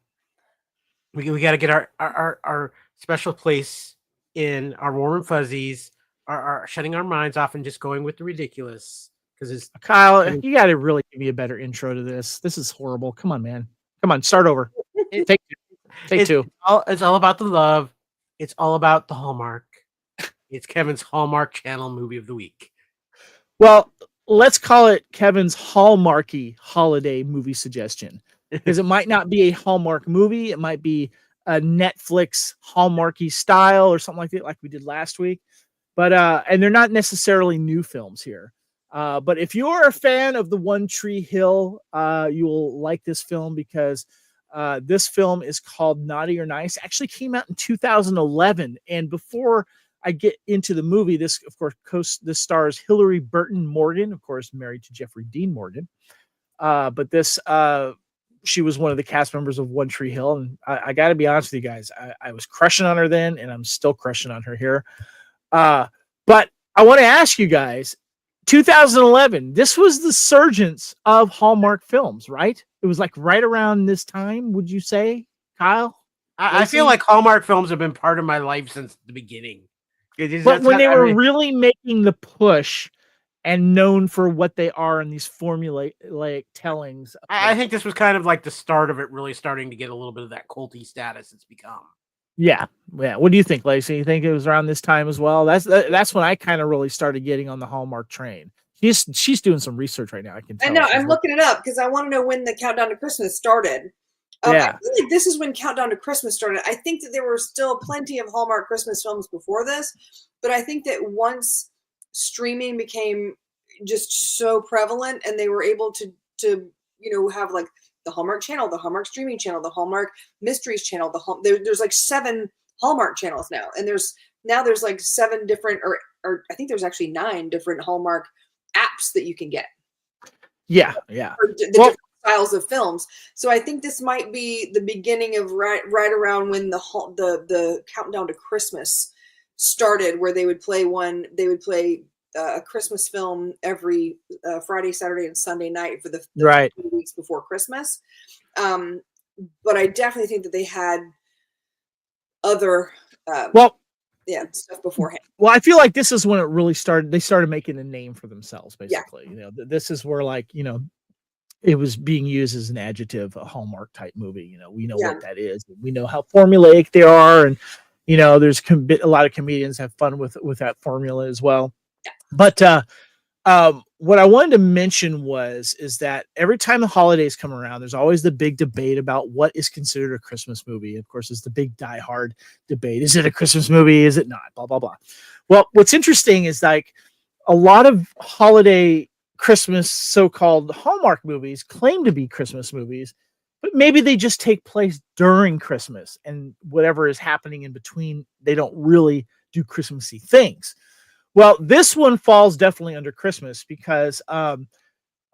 We got to get our special place in our warm and fuzzies. Are shutting our minds off and just going with the ridiculous, because it's Kyle. You got to really give me a better intro to this. This is horrible. Come on, man. Come on, start over. Take 2. It's all about the love. It's all about the Hallmark. It's Kevin's Hallmark Channel movie of the week. Well, let's call it Kevin's Hallmarky holiday movie suggestion, because it might not be a Hallmark movie. It might be a Netflix Hallmarky style or something like that, like we did last week. But and they're not necessarily new films here. But if you're a fan of the One Tree Hill, you will like this film, because this film is called Naughty or Nice. It actually came out in 2011. And before I get into the movie, this, of course, this stars Hillary Burton Morgan, of course, married to Jeffrey Dean Morgan. But this, she was one of the cast members of One Tree Hill. And I got to be honest with you guys, I was crushing on her then, and I'm still crushing on her here. But I want to ask you guys, 2011, this was the surgence of Hallmark films, right? It was like right around this time, would you say, Kyle? I feel like Hallmark films have been part of my life since the beginning. But when they were really making the push and known for what they are in these formulaic tellings. I think this was kind of like the start of it really starting to get a little bit of that culty status it's become. Yeah. What do you think, Lacey? You think it was around this time as well? That's when I kind of really started getting on the Hallmark train. She's doing some research right now. I can tell. I know. I'm looking it up because I want to know when the Countdown to Christmas started. I feel like this is when Countdown to Christmas started. I think that there were still plenty of Hallmark Christmas films before this, but I think that once streaming became just so prevalent and they were able to have like the Hallmark Channel, the Hallmark Streaming Channel, the Hallmark Mysteries Channel, there's like 7 Hallmark channels now, and there's like 7 different, or I think there's actually 9 different Hallmark apps that you can get. Yeah. Different styles of films. So I think this might be the beginning of right around when the Countdown to Christmas started, where they would play a Christmas film every Friday, Saturday, and Sunday night for the 2 weeks before Christmas. But I definitely think that they had other stuff beforehand. Well, I feel like this is when it really started. They started making a name for themselves, basically. Yeah. This is where, like, it was being used as an adjective, a Hallmark type movie. We know what that is. We know how formulaic they are, and there's a lot of comedians have fun with that formula as well. But what I wanted to mention is that every time the holidays come around, there's always the big debate about what is considered a Christmas movie. Of course, it's the big Die Hard debate. Is it a Christmas movie? Is it not? Blah, blah, blah. Well, what's interesting is, like, a lot of holiday Christmas so-called Hallmark movies claim to be Christmas movies, but maybe they just take place during Christmas, and whatever is happening in between, they don't really do Christmassy things. Well, this one falls definitely under Christmas, because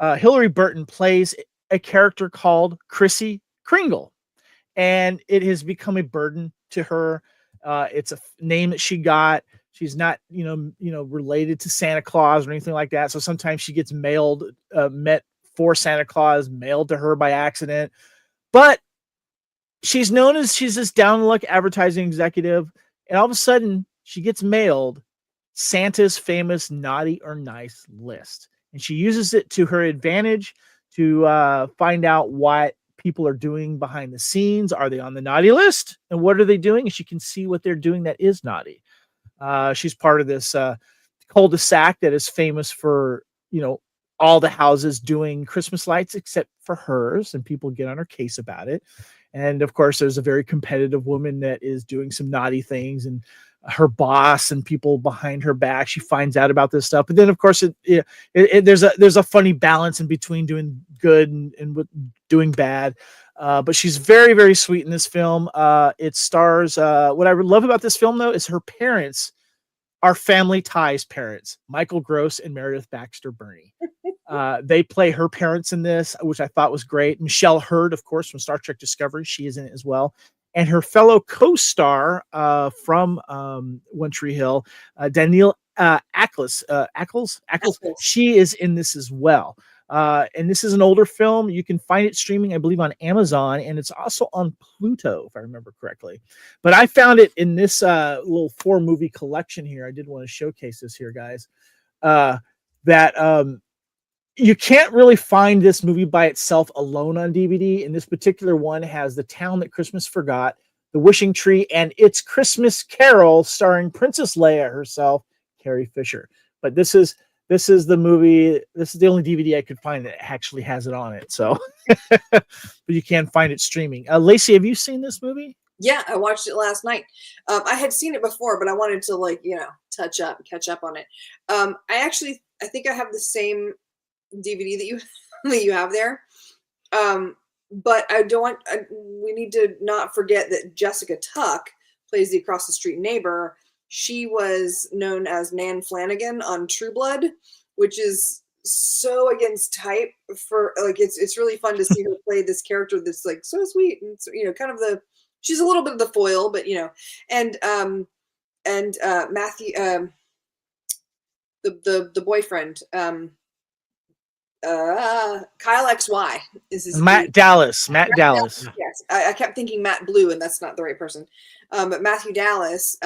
Hillary Burton plays a character called Chrissy Kringle, and it has become a burden to her. It's a name that she got. She's not, related to Santa Claus or anything like that. So sometimes she gets met for Santa Claus, mailed to her by accident. But she's known as she's this down luck advertising executive, and all of a sudden she gets mailed Santa's famous naughty or nice list, and she uses it to her advantage to find out what people are doing behind the scenes. Are they on the naughty list, and what are they doing? And she can see what they're doing that is naughty. She's part of this cul-de-sac that is famous for, all the houses doing Christmas lights except for hers, and people get on her case about it. And of course, there's a very competitive woman that is doing some naughty things, and her boss and people behind her back. She finds out about this stuff, but then of course, there's a funny balance in between doing good and doing bad. But she's very, very sweet in this film. It stars. What I love about this film, though, is her parents are Family Ties parents, Michael Gross and Meredith Baxter Burney. They play her parents in this, which I thought was great. Michelle Hurd, of course, from Star Trek Discovery, she is in it as well. And her fellow co-star from One Tree Hill, Danielle Ackles, she is in this as well. And this is an older film. You can find it streaming, I believe, on Amazon, and it's also on Pluto, if I remember correctly. But I found it in this little 4-movie collection here. I did want to showcase this here, guys. That you can't really find this movie by itself alone on DVD. And this particular one has The Town That Christmas Forgot, The Wishing Tree, and It's Christmas Carol, starring Princess Leia herself, Carrie Fisher. But this is the movie. This is the only DVD I could find that actually has it on it. So, but you can find it streaming. Lacey, have you seen this movie? Yeah, I watched it last night. I had seen it before, but I wanted to catch up on it. I think I have the same DVD that you have there. But we need to not forget that Jessica Tuck plays the across the street neighbor. She was known as Nan Flanagan on True Blood, which is so against type for it's really fun to see her play this character that's like so sweet and kind of she's a little bit of the foil, but and Matthew the boyfriend Kyle XY is his Matt Dallas. Yes, I kept thinking Matt Blue, and that's not the right person. But Matthew Dallas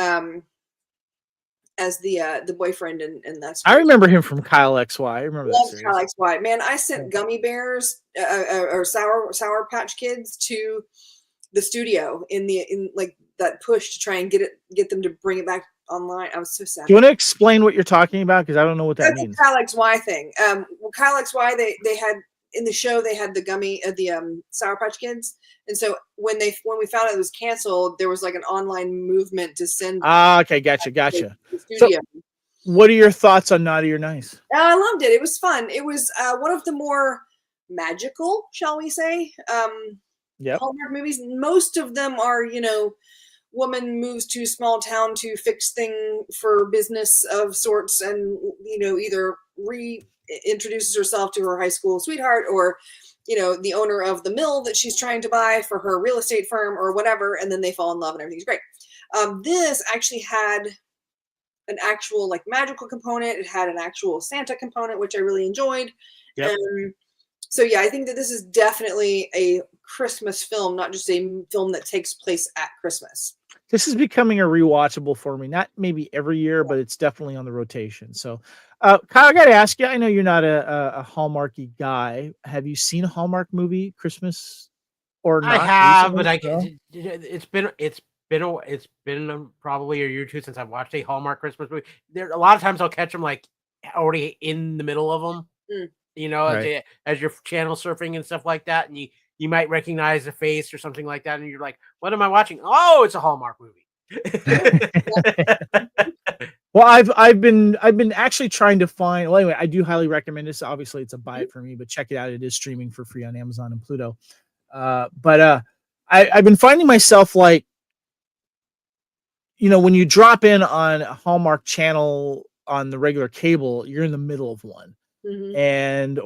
as the boyfriend, and that's I remember him from Kyle XY. I remember that series. Kyle XY. Man, I sent gummy bears or sour Patch Kids to the studio in like that push to try and get them to bring it back online. I was so sad. Do you want to explain what you're talking about? Because I don't know what that means. The Kyle XY thing. Kyle XY, they had in the show, they had the gummy Sour Patch Kids, and so when we found out it was canceled, there was like an online movement to send. Okay, gotcha. So, what are your thoughts on Naughty or Nice? I loved it. It was fun. It was one of the more magical, shall we say, Hallmark movies. Most of them are, woman moves to small town to fix thing for business of sorts, and either reintroduces herself to her high school sweetheart, or the owner of the mill that she's trying to buy for her real estate firm or whatever, and then they fall in love and everything's great. This actually had an actual like magical component. It had an actual Santa component, which I really enjoyed. Yep. So yeah, I think that this is definitely a Christmas film, not just a film that takes place at Christmas. This is becoming a rewatchable for me. Not maybe every year, but it's definitely on the rotation. So, Kyle, I got to ask you. I know you're not a Hallmarky guy. Have you seen a Hallmark movie, Christmas or not? I have, but it's been probably a year or two since I've watched a Hallmark Christmas movie. There a lot of times I'll catch them like already in the middle of them. Right. As you're channel surfing and stuff like that, and you might recognize a face or something like that, and you're like, "What am I watching? Oh, it's a Hallmark movie." Well, I've been actually trying to find. Well, anyway, I do highly recommend this. Obviously, it's a buy it for me, but check it out. It is streaming for free on Amazon and Pluto. But I've been finding myself like, when you drop in on a Hallmark channel on the regular cable, you're in the middle of one. Mm-hmm. And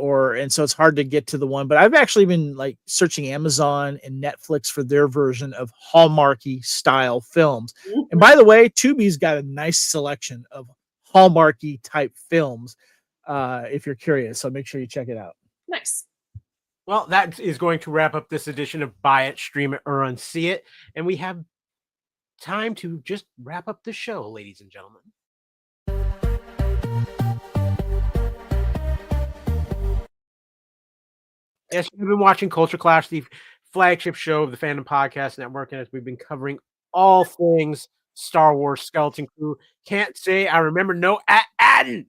so it's hard to get to the one, but I've actually been like searching Amazon and Netflix for their version of Hallmarky style films. Mm-hmm. And by the way, Tubi's got a nice selection of Hallmarky type films, if you're curious. So make sure you check it out. Nice. Well, that is going to wrap up this edition of Buy It, Stream It, or Unsee It. And we have time to just wrap up the show, ladies and gentlemen. Yes, you've been watching Culture Clash, the flagship show of the Fandom Podcast Network, and as we've been covering all things Star Wars Skeleton Crew. Can't say I remember no Attin.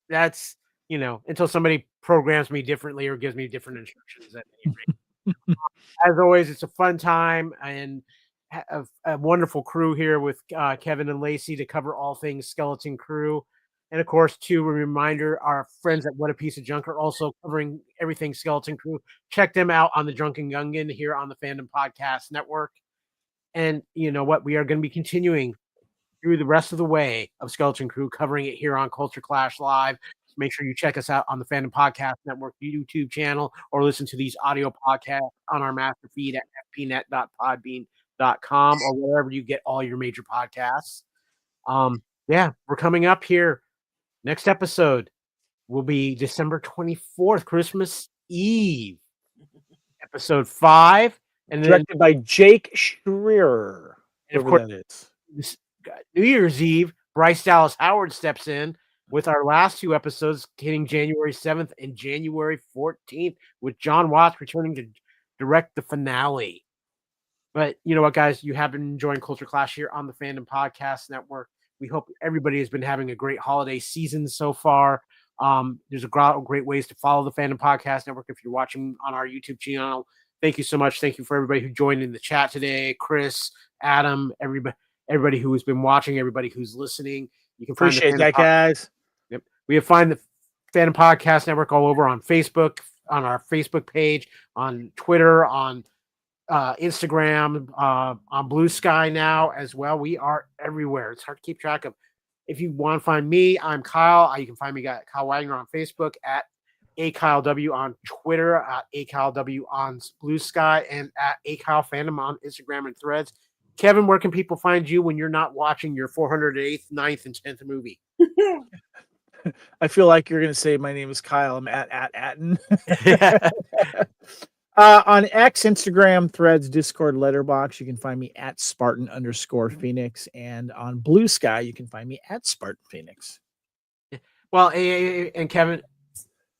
That's, until somebody programs me differently or gives me different instructions. At any rate. As always, it's a fun time and a wonderful crew here with Kevin and Lacey to cover all things Skeleton Crew. And of course, too, a reminder, our friends at What a Piece of Junk are also covering everything Skeleton Crew. Check them out on the Drunken Gungan here on the Fandom Podcast Network. And you know what? We are going to be continuing through the rest of the way of Skeleton Crew, covering it here on Culture Clash Live. So make sure you check us out on the Fandom Podcast Network YouTube channel or listen to these audio podcasts on our master feed at FPNet.podbean.com or wherever you get all your major podcasts. Yeah, we're coming up here. Next episode will be December 24th, Christmas Eve, episode 5. And directed by Jake Schreier. And of course, New Year's Eve, Bryce Dallas Howard steps in with our last 2 episodes hitting January 7th and January 14th, with John Watts returning to direct the finale. But you know what, guys? You have been enjoying Culture Clash here on the Fandom Podcast Network. We hope everybody has been having a great holiday season so far. There's a great ways to follow the Fandom Podcast Network if you're watching on our YouTube channel. Thank you so much. Thank you for everybody who joined in the chat today. Chris, Adam, everybody who has been watching, everybody who's listening. You can appreciate that, guys. Yep. We have find the Fandom Podcast Network all over on Facebook, on our Facebook page, on Twitter, on Instagram, on Blue Sky now as well. We are everywhere. It's hard to keep track of. If you want to find me, I'm Kyle. You can find me at Kyle Wagner on Facebook, at AKyleW on Twitter, at AKyleW on Blue Sky, and at AKyleFandom on Instagram and Threads. Kevin, where can people find you when you're not watching your 408th, 9th, and 10th movie? I feel like you're going to say my name is Kyle. I'm at Attin. On X, Instagram, Threads, Discord, Letterboxd, you can find me at Spartan_Phoenix. And on Blue Sky, you can find me at Spartan Phoenix. Well, and Kevin,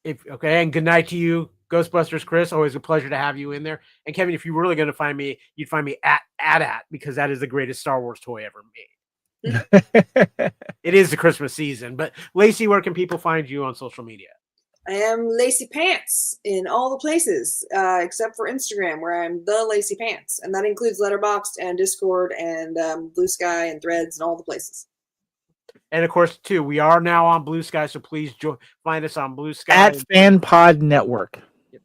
and good night to you, Ghostbusters Chris. Always a pleasure to have you in there. And Kevin, if you were really going to find me, you'd find me at because that is the greatest Star Wars toy ever made. It is the Christmas season. But Lacey, where can people find you on social media? I am Lacey Pants in all the places, except for Instagram, where I'm the Lacey Pants. And that includes Letterboxd and Discord and Blue Sky and Threads and all the places. And of course, too, we are now on Blue Sky, so please find us on Blue Sky. At FanPod Network. Yep.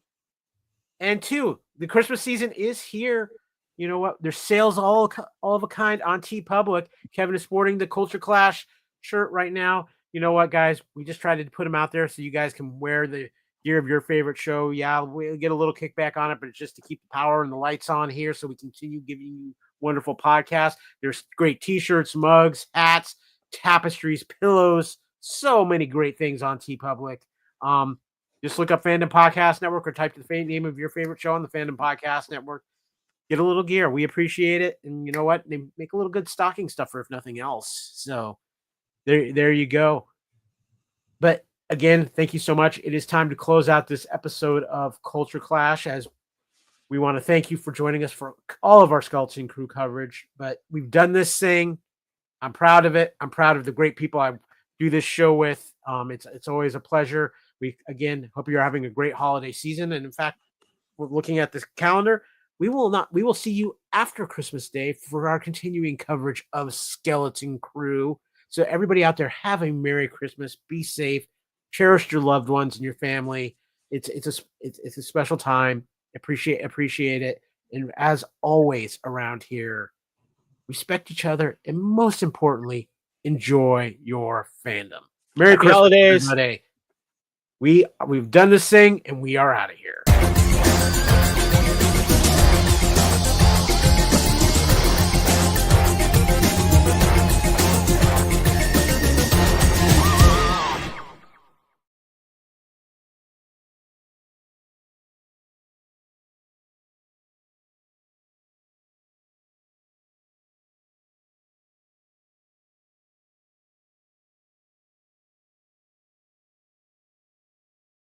And two, the Christmas season is here. You know what? There's sales all of a kind on TeePublic. Kevin is sporting the Culture Clash shirt right now. You know what, guys? We just tried to put them out there so you guys can wear the gear of your favorite show. Yeah, we'll get a little kickback on it, but it's just to keep the power and the lights on here so we continue giving you wonderful podcasts. There's great T-shirts, mugs, hats, tapestries, pillows, so many great things on TeePublic. Just look up Fandom Podcast Network or type the name of your favorite show on the Fandom Podcast Network. Get a little gear. We appreciate it. And you know what? They make a little good stocking stuffer, if nothing else. So there you go. But again, thank you so much. It is time to close out this episode of Culture Clash, as we want to thank you for joining us for all of our Skeleton Crew coverage. But we've done this thing. I'm proud of it. I'm proud of the great people I do this show with. It's always a pleasure. We, again, hope you're having a great holiday season. And in fact, we're looking at this calendar. We will see you after Christmas Day for our continuing coverage of Skeleton Crew. So everybody out there, have a Merry Christmas. Be safe. Cherish your loved ones and your family. It's a special time. Appreciate it. And as always around here, respect each other, and most importantly, enjoy your fandom. Merry Christmas, holidays. everybody. We've done this thing, and we are out of here.